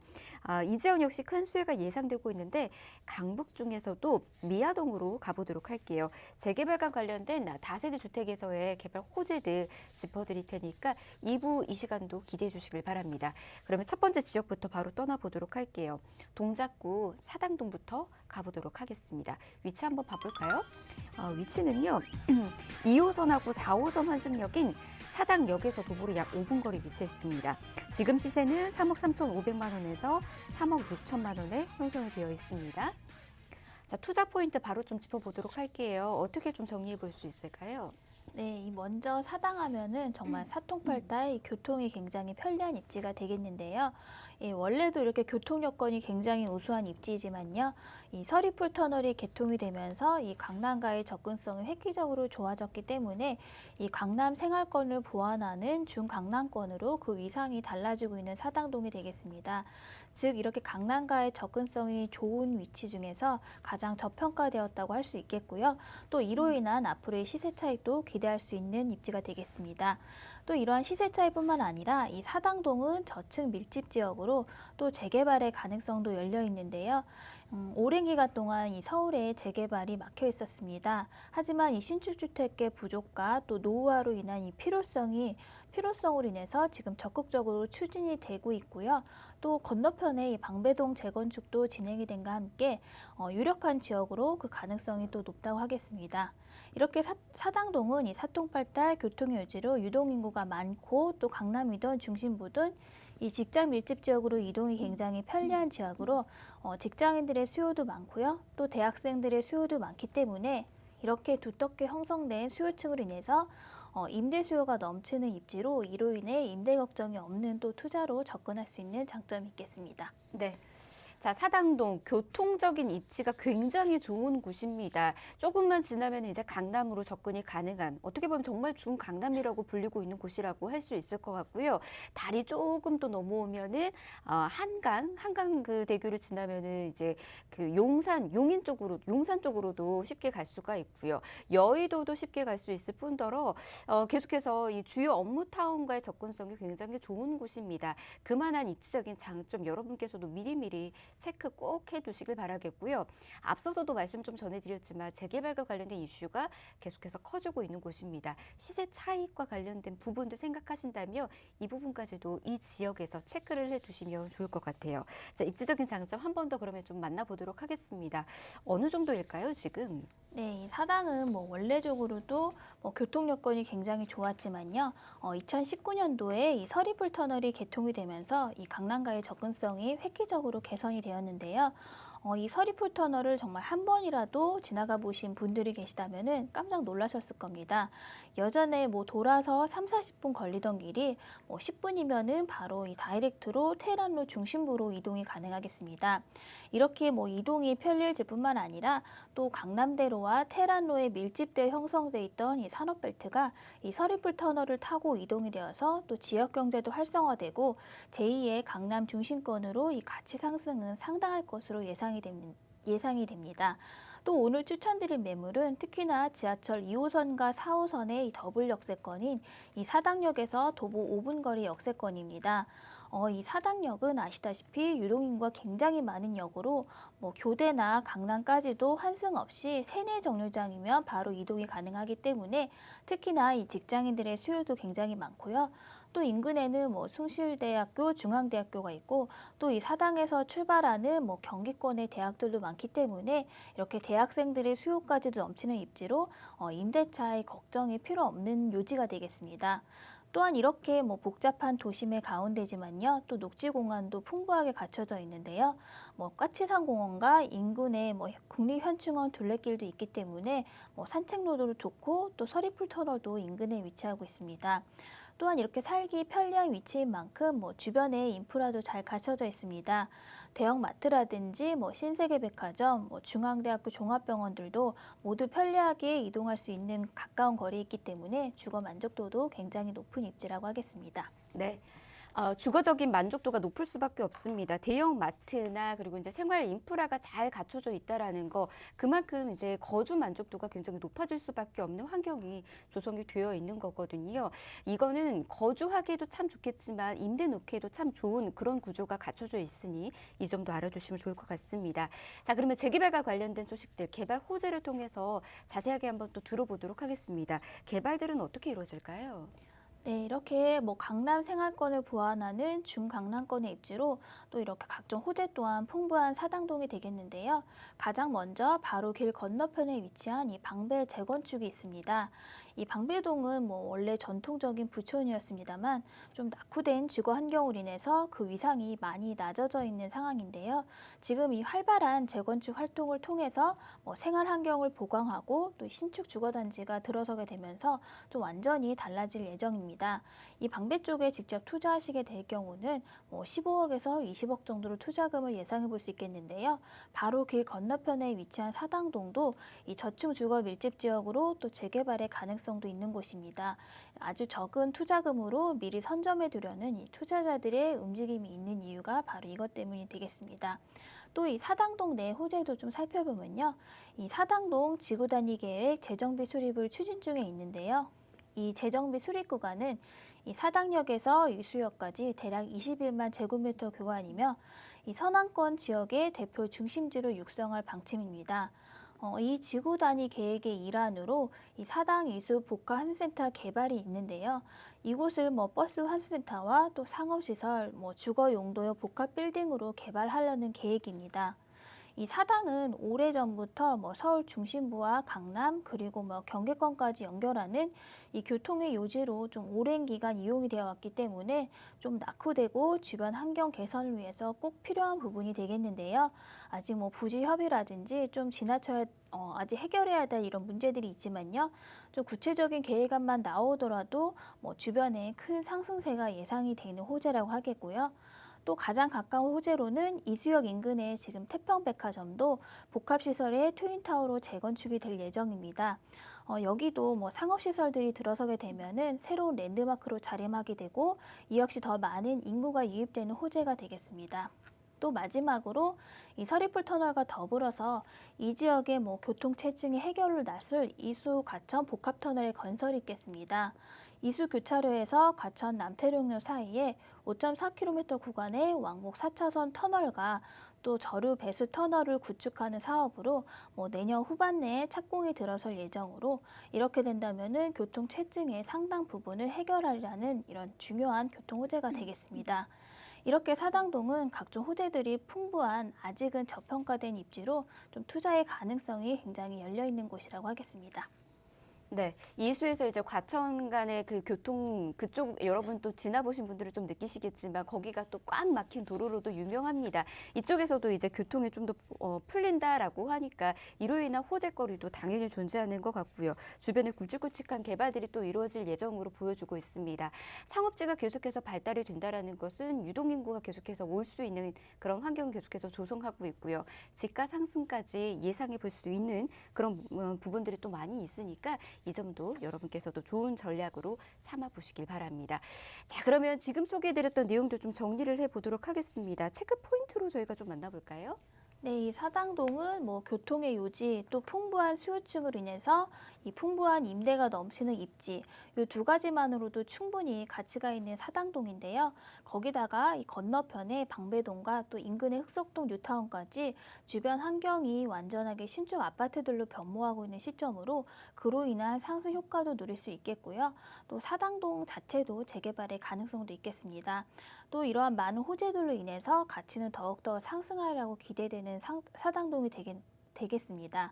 Speaker 1: 이 지역 역시 큰 수혜가 예상되고 있는데 강북 중에서도 미아동으로 가보도록 할게요. 재개발과 관련된 다세대 주택에서의 개발 호재들 짚어드릴 테니까 2부 이 시간도 기대해 주시길 바랍니다. 그러면 첫 번째 지역부터 바로 떠나보도록 할게요. 동작구 사당동부터 가보도록 하겠습니다. 위치 한번 봐볼까요? 위치는요. 2호선하고 4호선 환승역인 사당역에서 도보로 약 5분 거리 위치했습니다. 지금 시세는 3억 3,500만 원에서 3억 6천만 원에 형성이 되어 있습니다. 자, 투자 포인트 바로 좀 짚어보도록 할게요. 어떻게 좀 정리해 볼 수 있을까요?
Speaker 3: 네, 이 먼저 사당하면은 정말 사통팔달 교통이 굉장히 편리한 입지가 되겠는데요. 원래도 이렇게 교통 여건이 굉장히 우수한 입지이지만요. 이 서리풀 터널이 개통이 되면서 이 강남과의 접근성이 획기적으로 좋아졌기 때문에 이 강남 생활권을 보완하는 중강남권으로 그 위상이 달라지고 있는 사당동이 되겠습니다. 즉 이렇게 강남과의 접근성이 좋은 위치 중에서 가장 저평가되었다고 할 수 있겠고요. 또 이로 인한 앞으로의 시세 차익도 기대할 수 있는 입지가 되겠습니다. 또 이러한 시세 차이뿐만 아니라 이 사당동은 저층 밀집 지역으로 또 재개발의 가능성도 열려 있는데요. 오랜 기간 동안 이 서울에 재개발이 막혀 있었습니다. 하지만 이 신축주택의 부족과 또 노후화로 인한 이 필요성으로 인해서 지금 적극적으로 추진이 되고 있고요. 또 건너편에 이 방배동 재건축도 진행이 된과 함께 유력한 지역으로 그 가능성이 또 높다고 하겠습니다. 이렇게 사당동은 이 사통팔달 교통의 유지로 유동인구가 많고 또 강남이든 중심부든 이 직장 밀집 지역으로 이동이 굉장히 편리한 지역으로 직장인들의 수요도 많고요. 또 대학생들의 수요도 많기 때문에 이렇게 두텁게 형성된 수요층으로 인해서 임대 수요가 넘치는 입지로 이로 인해 임대 걱정이 없는 또 투자로 접근할 수 있는 장점이 있겠습니다.
Speaker 1: 네. 자, 사당동 교통적인 입지가 굉장히 좋은 곳입니다. 조금만 지나면 이제 강남으로 접근이 가능한, 어떻게 보면 정말 중강남이라고 불리고 있는 곳이라고 할 수 있을 것 같고요. 다리 조금 더 넘어오면은 한강 그 대교를 지나면은 이제 그 용산 쪽으로도 쉽게 갈 수가 있고요. 여의도도 쉽게 갈 수 있을 뿐더러 계속해서 이 주요 업무 타운과의 접근성이 굉장히 좋은 곳입니다. 그만한 입지적인 장점 여러분께서도 미리미리 체크 꼭 해두시길 바라겠고요. 앞서서도 말씀 좀 전해드렸지만 재개발과 관련된 이슈가 계속해서 커지고 있는 곳입니다. 시세 차익과 관련된 부분도 생각하신다면 이 부분까지도 이 지역에서 체크를 해두시면 좋을 것 같아요. 자, 입지적인 장점 한 번 더 그러면 좀 만나보도록 하겠습니다. 어느 정도일까요, 지금?
Speaker 3: 네, 이 사당은 원래적으로도 교통 여건이 굉장히 좋았지만요. 2019년도에 이 서리풀 터널이 개통이 되면서 이 강남과의 접근성이 획기적으로 개선이 되었는데요. 이 서리풀 터널을 정말 한 번이라도 지나가 보신 분들이 계시다면은 깜짝 놀라셨을 겁니다. 여전에 돌아서 3, 40분 걸리던 길이 10분이면은 바로 이 다이렉트로 테헤란로 중심부로 이동이 가능하겠습니다. 이렇게 이동이 편리해질 뿐만 아니라 또 강남대로와 테헤란로에 밀집되어 형성돼 있던 이 산업벨트가 이 서리풀 터널을 타고 이동이 되어서 또 지역 경제도 활성화되고 제2의 강남 중심권으로 이 가치 상승은 상당할 것으로 예상이 됩니다. 또 오늘 추천드릴 매물은 특히나 지하철 2호선과 4호선의 이 더블 역세권인 이 사당역에서 도보 5분 거리 역세권입니다. 이 사당역은 아시다시피 유동인구가 굉장히 많은 역으로 교대나 강남까지도 환승 없이 세내 정류장이면 바로 이동이 가능하기 때문에 특히나 이 직장인들의 수요도 굉장히 많고요. 또 인근에는 숭실대학교, 중앙대학교가 있고 또 이 사당에서 출발하는 경기권의 대학들도 많기 때문에 이렇게 대학생들의 수요까지도 넘치는 입지로 임대차의 걱정이 필요 없는 요지가 되겠습니다. 또한 이렇게 뭐 복잡한 도심의 가운데지만요, 또 녹지 공간도 풍부하게 갖춰져 있는데요. 뭐 까치산공원과 인근에 뭐 국립현충원 둘레길도 있기 때문에 뭐 산책로도 좋고 또 서리풀 터널도 인근에 위치하고 있습니다. 또한 이렇게 살기 편리한 위치인 만큼 뭐 주변에 인프라도 잘 갖춰져 있습니다. 대형 마트라든지 뭐 신세계백화점, 뭐 중앙대학교 종합병원들도 모두 편리하게 이동할 수 있는 가까운 거리에 있기 때문에 주거 만족도도 굉장히 높은 입지라고 하겠습니다.
Speaker 1: 네. 주거적인 만족도가 높을 수밖에 없습니다. 대형 마트나 그리고 이제 생활 인프라가 잘 갖춰져 있다라는 거, 그만큼 이제 거주 만족도가 굉장히 높아질 수밖에 없는 환경이 조성이 되어 있는 거거든요. 이거는 거주하기에도 참 좋겠지만 임대 놓기에도 참 좋은 그런 구조가 갖춰져 있으니 이 점도 알아두시면 좋을 것 같습니다. 자, 그러면 재개발과 관련된 소식들, 개발 호재를 통해서 자세하게 한번 또 들어보도록 하겠습니다. 개발들은 어떻게 이루어질까요?
Speaker 3: 네, 이렇게 뭐 강남 생활권을 보완하는 중강남권의 입지로 또 이렇게 각종 호재 또한 풍부한 사당동이 되겠는데요. 가장 먼저 바로 길 건너편에 위치한 이 방배 재건축이 있습니다. 이 방배동은 뭐 원래 전통적인 부촌이었습니다만 좀 낙후된 주거 환경으로 인해서 그 위상이 많이 낮아져 있는 상황인데요. 지금 이 활발한 재건축 활동을 통해서 뭐 생활 환경을 보강하고 또 신축 주거단지가 들어서게 되면서 좀 완전히 달라질 예정입니다. 이 방배 쪽에 직접 투자하시게 될 경우는 뭐 15억에서 20억 정도로 투자금을 예상해 볼 수 있겠는데요. 바로 길 건너편에 위치한 사당동도 이 저층 주거 밀집 지역으로 또 재개발의 가능성도 있는 곳입니다. 아주 적은 투자금으로 미리 선점해 두려는 이 투자자들의 움직임이 있는 이유가 바로 이것 때문이 되겠습니다. 또 이 사당동 내 호재도 좀 살펴보면요. 이 사당동 지구단위 계획 재정비 수립을 추진 중에 있는데요. 이 재정비 수립 구간은 이 사당역에서 이수역까지 대략 21만 제곱미터 구간이며 이 서남권 지역의 대표 중심지로 육성할 방침입니다. 이 지구 단위 계획의 일환으로 이 사당 이수 복합 환승센터 개발이 있는데요. 이곳을 뭐 버스 환승센터와 또 상업시설, 뭐 주거 용도의 복합 빌딩으로 개발하려는 계획입니다. 이 사당은 오래전부터 뭐 서울 중심부와 강남 그리고 뭐 경계권까지 연결하는 이 교통의 요지로 좀 오랜 기간 이용이 되어 왔기 때문에 좀 낙후되고 주변 환경 개선을 위해서 꼭 필요한 부분이 되겠는데요. 아직 뭐 부지 협의라든지 좀 지나쳐야 아직 해결해야 될 이런 문제들이 있지만요. 좀 구체적인 계획안만 나오더라도 뭐 주변에 큰 상승세가 예상이 되는 호재라고 하겠고요. 또 가장 가까운 호재로는 이수역 인근에 지금 태평백화점도 복합시설의 트윈타워로 재건축이 될 예정입니다. 여기도 뭐 상업시설들이 들어서게 되면은 새로운 랜드마크로 자리하게 되고 이 역시 더 많은 인구가 유입되는 호재가 되겠습니다. 또 마지막으로 이 서리풀 터널과 더불어서 이 지역의 뭐 교통 체증의 해결을 나설 이수 과천 복합 터널의 건설이 있겠습니다. 이수 교차로에서 과천 남태령로 사이에 5.4km 구간의 왕복 4차선 터널과 또 저류 배수 터널을 구축하는 사업으로 뭐 내년 후반 내에 착공이 들어설 예정으로 이렇게 된다면은 교통 체증의 상당 부분을 해결하려는 이런 중요한 교통 호재가 되겠습니다. 이렇게 사당동은 각종 호재들이 풍부한 아직은 저평가된 입지로 좀 투자의 가능성이 굉장히 열려 있는 곳이라고 하겠습니다.
Speaker 1: 네, 이수에서 이제 과천 간의 그 교통 그쪽 여러분 또 지나보신 분들은 좀 느끼시겠지만 거기가 또 꽉 막힌 도로로도 유명합니다. 이쪽에서도 이제 교통이 좀 더 풀린다라고 하니까 이로 인한 호재거리도 당연히 존재하는 것 같고요. 주변에 굵직굵직한 개발들이 또 이루어질 예정으로 보여주고 있습니다. 상업지가 계속해서 발달이 된다라는 것은 유동인구가 계속해서 올 수 있는 그런 환경을 계속해서 조성하고 있고요. 집가 상승까지 예상해 볼 수 있는 그런 부분들이 또 많이 있으니까 이 점도 여러분께서도 좋은 전략으로 삼아 보시길 바랍니다. 자, 그러면 지금 소개해드렸던 내용들 좀 정리를 해보도록 하겠습니다. 체크 포인트로 저희가 좀 만나볼까요?
Speaker 3: 네, 이 사당동은 뭐 교통의 요지 또 풍부한 수요층으로 인해서 이 풍부한 임대가 넘치는 입지 이 두 가지만으로도 충분히 가치가 있는 사당동인데요. 거기다가 이 건너편에 방배동과 또 인근의 흑석동 뉴타운까지 주변 환경이 완전하게 신축 아파트들로 변모하고 있는 시점으로 그로 인한 상승 효과도 누릴 수 있겠고요. 또 사당동 자체도 재개발의 가능성도 있겠습니다. 또 이러한 많은 호재들로 인해서 가치는 더욱더 상승하리라고 기대되는 사당동이 되겠습니다.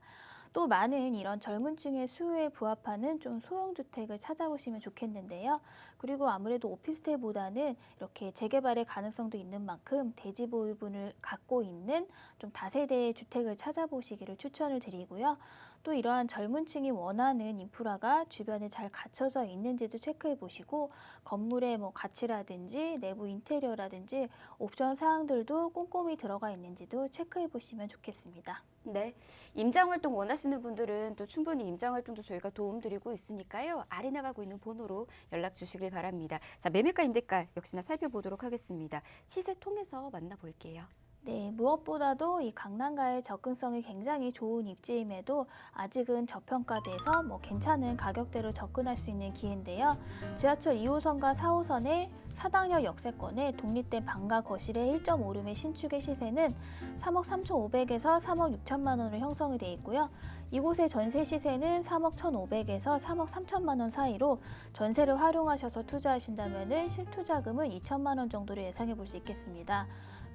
Speaker 3: 또 많은 이런 젊은 층의 수요에 부합하는 좀 소형 주택을 찾아보시면 좋겠는데요. 그리고 아무래도 오피스텔보다는 이렇게 재개발의 가능성도 있는 만큼 대지 부분을 갖고 있는 좀 다세대의 주택을 찾아보시기를 추천을 드리고요. 또 이러한 젊은 층이 원하는 인프라가 주변에 잘 갖춰져 있는지도 체크해 보시고 건물의 뭐 가치라든지 내부 인테리어라든지 옵션 사항들도 꼼꼼히 들어가 있는지도 체크해 보시면 좋겠습니다.
Speaker 1: 네, 임장활동 원하시는 분들은 또 충분히 임장활동도 저희가 도움드리고 있으니까요. 아래 나가고 있는 번호로 연락 주시길 바랍니다. 자, 매매가 임대가 역시나 살펴보도록 하겠습니다. 시세 통해서 만나볼게요.
Speaker 3: 네, 무엇보다도 이 강남가의 접근성이 굉장히 좋은 입지임에도 아직은 저평가돼서 괜찮은 가격대로 접근할 수 있는 기회인데요. 지하철 2호선과 4호선의 사당역 역세권의 독립된 방과 거실의 1.5룸의 신축의 시세는 3억 3,500에서 3억 6천만 원으로 형성이 되어 있고요. 이곳의 전세 시세는 3억 1,500에서 3억 3천만 원 사이로 전세를 활용하셔서 투자하신다면 실투자금은 2천만 원 정도를 예상해 볼 수 있겠습니다.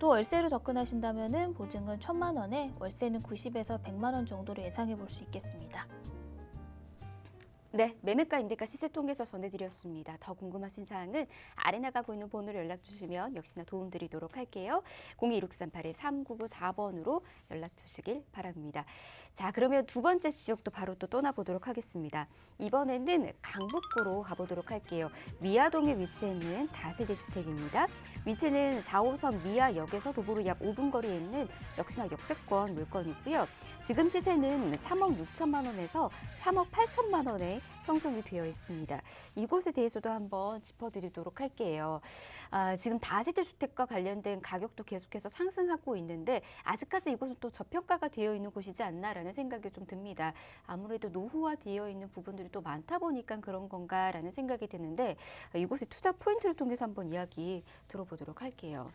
Speaker 3: 또 월세로 접근하신다면 보증금 1,000만 원에 월세는 90에서 100만 원 정도로 예상해 볼 수 있겠습니다.
Speaker 1: 네, 매매가 임대가 시세 통해서 전해드렸습니다. 더 궁금하신 사항은 아래 나가고 있는 번호로 연락 주시면 역시나 도움드리도록 할게요. 0263-8294번으로 연락 주시길 바랍니다. 자, 그러면 두 번째 지역도 바로 또 떠나보도록 하겠습니다. 이번에는 강북구로 가보도록 할게요. 미아동에 위치해 있는 다세대 주택입니다. 위치는 4호선 미아역에서 도보로 약 5분 거리에 있는 역시나 역세권 물건이고요. 지금 시세는 3억 6천만 원에서 3억 8천만 원에 형성이 되어 있습니다. 이곳에 대해서도 한번 짚어드리도록 할게요. 지금 다세대 주택과 관련된 가격도 계속해서 상승하고 있는데 아직까지 이곳은 또 저평가가 되어 있는 곳이지 않나라는 생각이 좀 듭니다. 아무래도 노후화되어 있는 부분들이 또 많다 보니까 그런 건가라는 생각이 드는데 이곳의 투자 포인트를 통해서 한번 이야기 들어보도록 할게요.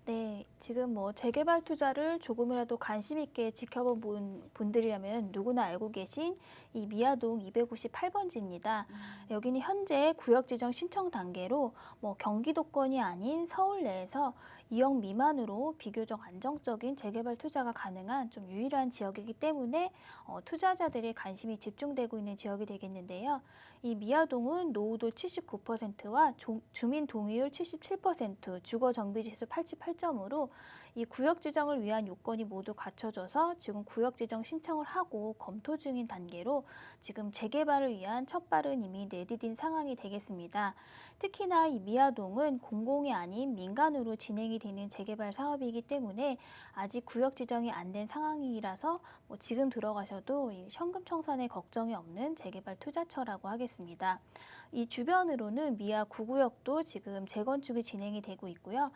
Speaker 3: 네, 지금 재개발 투자를 조금이라도 관심 있게 지켜본 분들이라면 누구나 알고 계신 이 미아동 258번지입니다. 여기는 현재 구역 지정 신청 단계로 경기도권이 아닌 서울 내에서 2억 미만으로 비교적 안정적인 재개발 투자가 가능한 좀 유일한 지역이기 때문에 투자자들의 관심이 집중되고 있는 지역이 되겠는데요. 이 미아동은 노후도 79%와 주민 동의율 77%, 주거 정비 지수 88점으로 이 구역 지정을 위한 요건이 모두 갖춰져서 지금 구역 지정 신청을 하고 검토 중인 단계로 지금 재개발을 위한 첫 발은 이미 내디딘 상황이 되겠습니다. 특히나 이 미아동은 공공이 아닌 민간으로 진행이 되는 재개발 사업이기 때문에 아직 구역 지정이 안 된 상황이라서 지금 들어가셔도 이 현금 청산에 걱정이 없는 재개발 투자처라고 하겠습니다. 이 주변으로는 미아 9구역도 지금 재건축이 진행이 되고 있고요.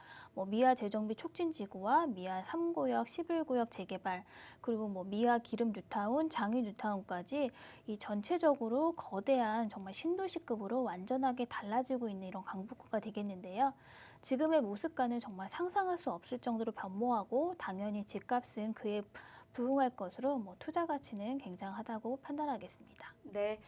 Speaker 3: 미아 재정비 촉진지구와 미아 3구역, 11구역 재개발, 그리고 미아 기름 뉴타운, 장위 뉴타운까지 이 전체적으로 거대한 정말 신도시급으로 완전하게 달라지고 있는 이런 강북구가 되겠는데요. 지금의 모습과는 정말 상상할 수 없을 정도로 변모하고 당연히 집값은 그에 부응할 것으로 투자 가치는 굉장하다고 판단하겠습니다.
Speaker 1: 네.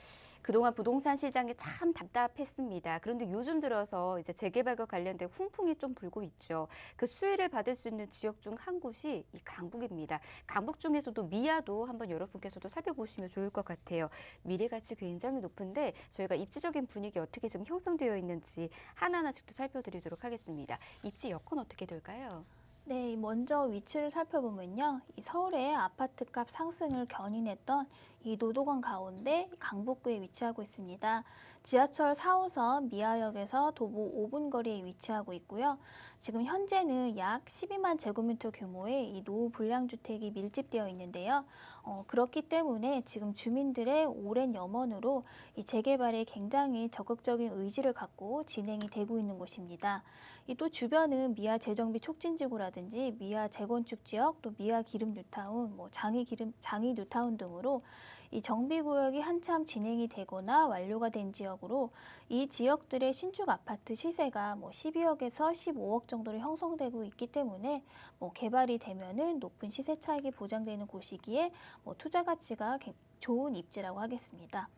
Speaker 1: 그동안 부동산 시장이 참 답답했습니다. 그런데 요즘 들어서 이제 재개발과 관련된 훈풍이 좀 불고 있죠. 그 수혜를 받을 수 있는 지역 중 한 곳이 이 강북입니다. 강북 중에서도 미아도 한번 여러분께서도 살펴보시면 좋을 것 같아요. 미래 가치 굉장히 높은데 저희가 입지적인 분위기 어떻게 지금 형성되어 있는지 하나하나씩 또 살펴드리도록 하겠습니다. 입지 여건 어떻게 될까요?
Speaker 3: 네, 먼저 위치를 살펴보면요. 이 서울의 아파트값 상승을 견인했던 이 노도관 가운데 강북구에 위치하고 있습니다. 지하철 4호선 미아역에서 도보 5분 거리에 위치하고 있고요. 지금 현재는 약 12만 제곱미터 규모의 이 노후 불량주택이 밀집되어 있는데요. 그렇기 때문에 지금 주민들의 오랜 염원으로 이 재개발에 굉장히 적극적인 의지를 갖고 진행이 되고 있는 곳입니다. 이 또 주변은 미아 재정비 촉진지구라든지 미아 재건축 지역, 또 미아 기름 뉴타운, 장위 뉴타운 등으로 이 정비구역이 한참 진행이 되거나 완료가 된 지역으로 이 지역들의 신축 아파트 시세가 12억에서 15억 정도로 형성되고 있기 때문에 개발이 되면은 높은 시세 차익이 보장되는 곳이기에 투자 가치가 좋은 입지라고 하겠습니다.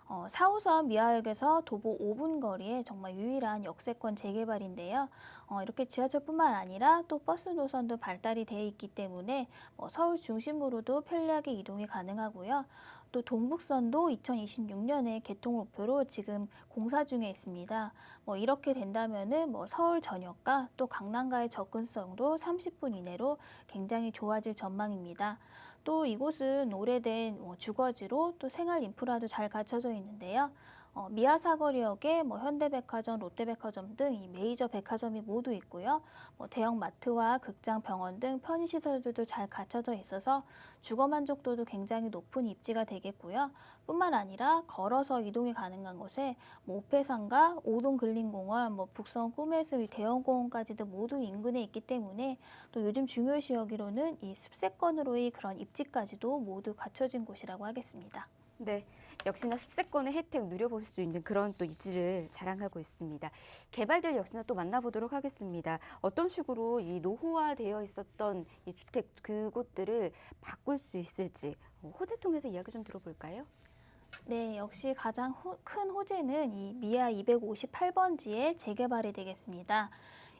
Speaker 3: 4호선 미아역에서 도보 5분 거리에 정말 유일한 역세권 재개발인데요. 이렇게 지하철뿐만 아니라 또 버스 노선도 발달이 돼 있기 때문에 서울 중심부로도 편리하게 이동이 가능하고요. 또 동북선도 2026년에 개통 목표로 지금 공사 중에 있습니다. 이렇게 된다면은 서울 전역과 또 강남과의 접근성도 30분 이내로 굉장히 좋아질 전망입니다. 또 이곳은 오래된 주거지로 또 생활 인프라도 잘 갖춰져 있는데요. 미아사거리역에 현대백화점, 롯데백화점 등 이 메이저 백화점이 모두 있고요. 대형 마트와 극장, 병원 등 편의시설들도 잘 갖춰져 있어서 주거 만족도도 굉장히 높은 입지가 되겠고요. 뿐만 아니라 걸어서 이동이 가능한 곳에 오페상가, 오동근린공원, 북성 꿈해수위 대형공원까지도 모두 인근에 있기 때문에 또 요즘 중요시 여기로는 이 숲세권으로의 그런 입지까지도 모두 갖춰진 곳이라고 하겠습니다.
Speaker 1: 네, 역시나 숲세권의 혜택 누려볼 수 있는 그런 또 입지를 자랑하고 있습니다. 개발들 역시나 또 만나보도록 하겠습니다. 어떤 식으로 이 노후화되어 있었던 이 주택 그곳들을 바꿀 수 있을지 호재 통해서 이야기 좀 들어볼까요?
Speaker 3: 네, 역시 가장 큰 호재는 이 미아 258번지의 재개발이 되겠습니다.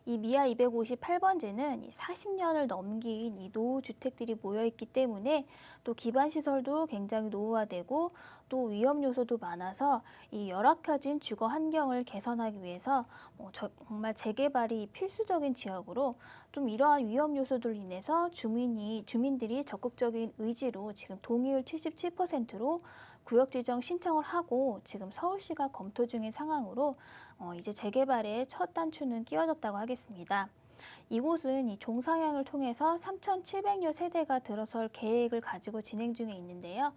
Speaker 3: 이 미아 258번지는 40년을 넘긴 이 노후 주택들이 모여있기 때문에 또 기반 시설도 굉장히 노후화되고 또 위험 요소도 많아서 이 열악해진 주거 환경을 개선하기 위해서 정말 재개발이 필수적인 지역으로 좀 이러한 위험 요소들로 인해서 주민들이 적극적인 의지로 지금 동의율 77%로 구역 지정 신청을 하고 지금 서울시가 검토 중인 상황으로 이제 재개발의 첫 단추는 끼워졌다고 하겠습니다. 이곳은 이 종상향을 통해서 3,700여 세대가 들어설 계획을 가지고 진행 중에 있는데요.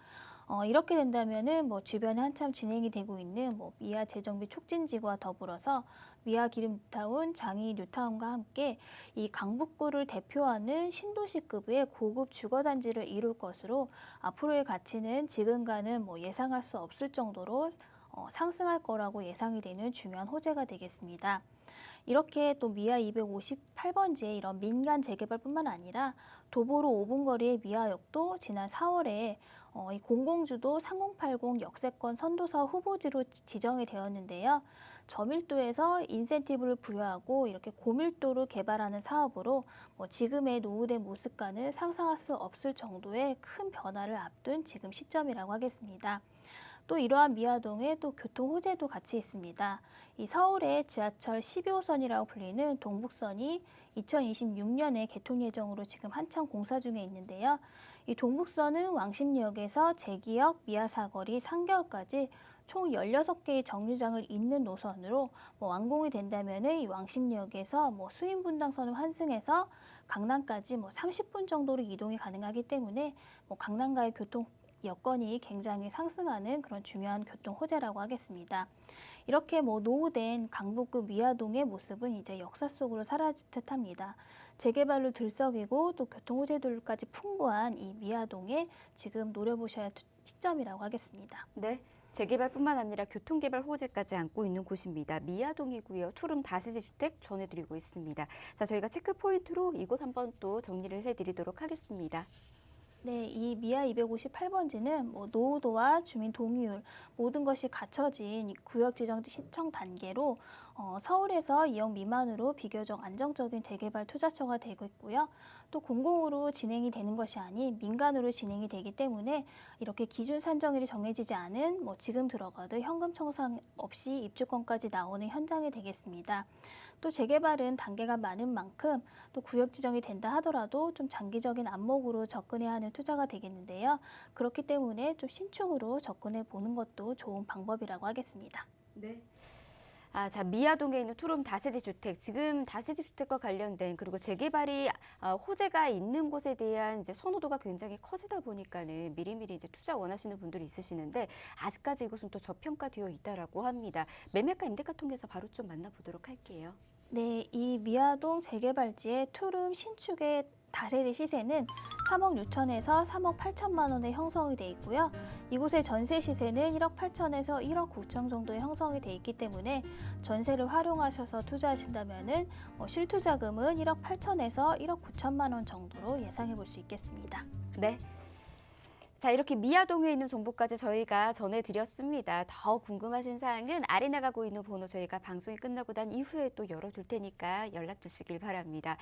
Speaker 3: 이렇게 된다면은 주변에 한참 진행이 되고 있는 미아 재정비 촉진지구와 더불어서 미아 기름 뉴타운, 장이 뉴타운과 함께 이 강북구를 대표하는 신도시급의 고급 주거단지를 이룰 것으로 앞으로의 가치는 지금과는 예상할 수 없을 정도로 상승할 거라고 예상이 되는 중요한 호재가 되겠습니다. 이렇게 또 미아 258번지의 이런 민간 재개발뿐만 아니라 도보로 5분 거리의 미아역도 지난 4월에 이 공공주도 3080 역세권 선도사 후보지로 지정이 되었는데요. 저밀도에서 인센티브를 부여하고 이렇게 고밀도로 개발하는 사업으로 지금의 노후된 모습과는 상상할 수 없을 정도의 큰 변화를 앞둔 지금 시점이라고 하겠습니다. 또 이러한 미아동에 또 교통 호재도 같이 있습니다. 이 서울의 지하철 12호선이라고 불리는 동북선이 2026년에 개통 예정으로 지금 한참 공사 중에 있는데요. 이 동북선은 왕십리역에서 제기역, 미아사거리, 상계역까지 총 16개의 정류장을 잇는 노선으로 완공이 된다면 이 왕십리역에서 수인분당선을 환승해서 강남까지 30분 정도로 이동이 가능하기 때문에 강남과의 교통 여건이 굉장히 상승하는 그런 중요한 교통 호재라고 하겠습니다. 이렇게 노후된 강북구 미아동의 모습은 이제 역사 속으로 사라질 듯합니다. 재개발로 들썩이고 또 교통 호재들까지 풍부한 이 미아동에 지금 노려보셔야 할 시점이라고 하겠습니다.
Speaker 1: 네. 재개발뿐만 아니라 교통개발 호재까지 안고 있는 곳입니다. 미아동이고요. 투룸 다세대 주택 전해드리고 있습니다. 자, 저희가 체크 포인트로 이곳 한번 또 정리를 해드리도록 하겠습니다.
Speaker 3: 네, 이 미아 258번지는 노후도와 주민 동의율 모든 것이 갖춰진 구역 지정 신청 단계로 서울에서 2억 미만으로 비교적 안정적인 재개발 투자처가 되고 있고요. 또 공공으로 진행이 되는 것이 아닌 민간으로 진행이 되기 때문에 이렇게 기준 산정일이 정해지지 않은 지금 들어가도 현금 청산 없이 입주권까지 나오는 현장이 되겠습니다. 또 재개발은 단계가 많은 만큼 또 구역 지정이 된다 하더라도 좀 장기적인 안목으로 접근해야 하는 투자가 되겠는데요. 그렇기 때문에 좀 신축으로 접근해 보는 것도 좋은 방법이라고 하겠습니다.
Speaker 1: 네. 자, 미아동에 있는 투룸 다세대 주택, 지금 다세대 주택과 관련된 그리고 재개발이 호재가 있는 곳에 대한 이제 선호도가 굉장히 커지다 보니까는 미리미리 이제 투자 원하시는 분들이 있으시는데 아직까지 이곳은 또 저평가되어 있다라고 합니다. 매매가 임대가 통해서 바로 좀 만나보도록 할게요.
Speaker 3: 네, 이 미아동 재개발지의 투룸 신축의 다세대 시세는 3억 6천에서 3억 8천만 원에 형성이 돼 있고요. 이곳의 전세 시세는 1억 8천에서 1억 9천 정도에 형성이 돼 있기 때문에 전세를 활용하셔서 투자하신다면은 실투자금은 1억 8천에서 1억 9천만 원 정도로 예상해 볼 수 있겠습니다.
Speaker 1: 네. 자, 이렇게 미아동에 있는 정보까지 저희가 전해드렸습니다. 더 궁금하신 사항은 아래 나가고 있는 번호 저희가 방송이 끝나고 난 이후에 또 열어둘 테니까 연락 주시길 바랍니다.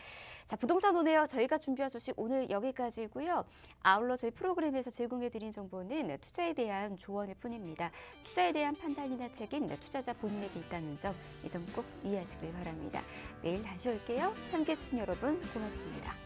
Speaker 1: 자, 부동산 오네요. 저희가 준비한 소식 오늘 여기까지고요. 아울러 저희 프로그램에서 제공해드린 정보는 투자에 대한 조언일 뿐입니다. 투자에 대한 판단이나 책임 투자자 본인에게 있다는 점, 이 점 꼭 이해하시길 바랍니다. 내일 다시 올게요. 함께해 주신 여러분 고맙습니다.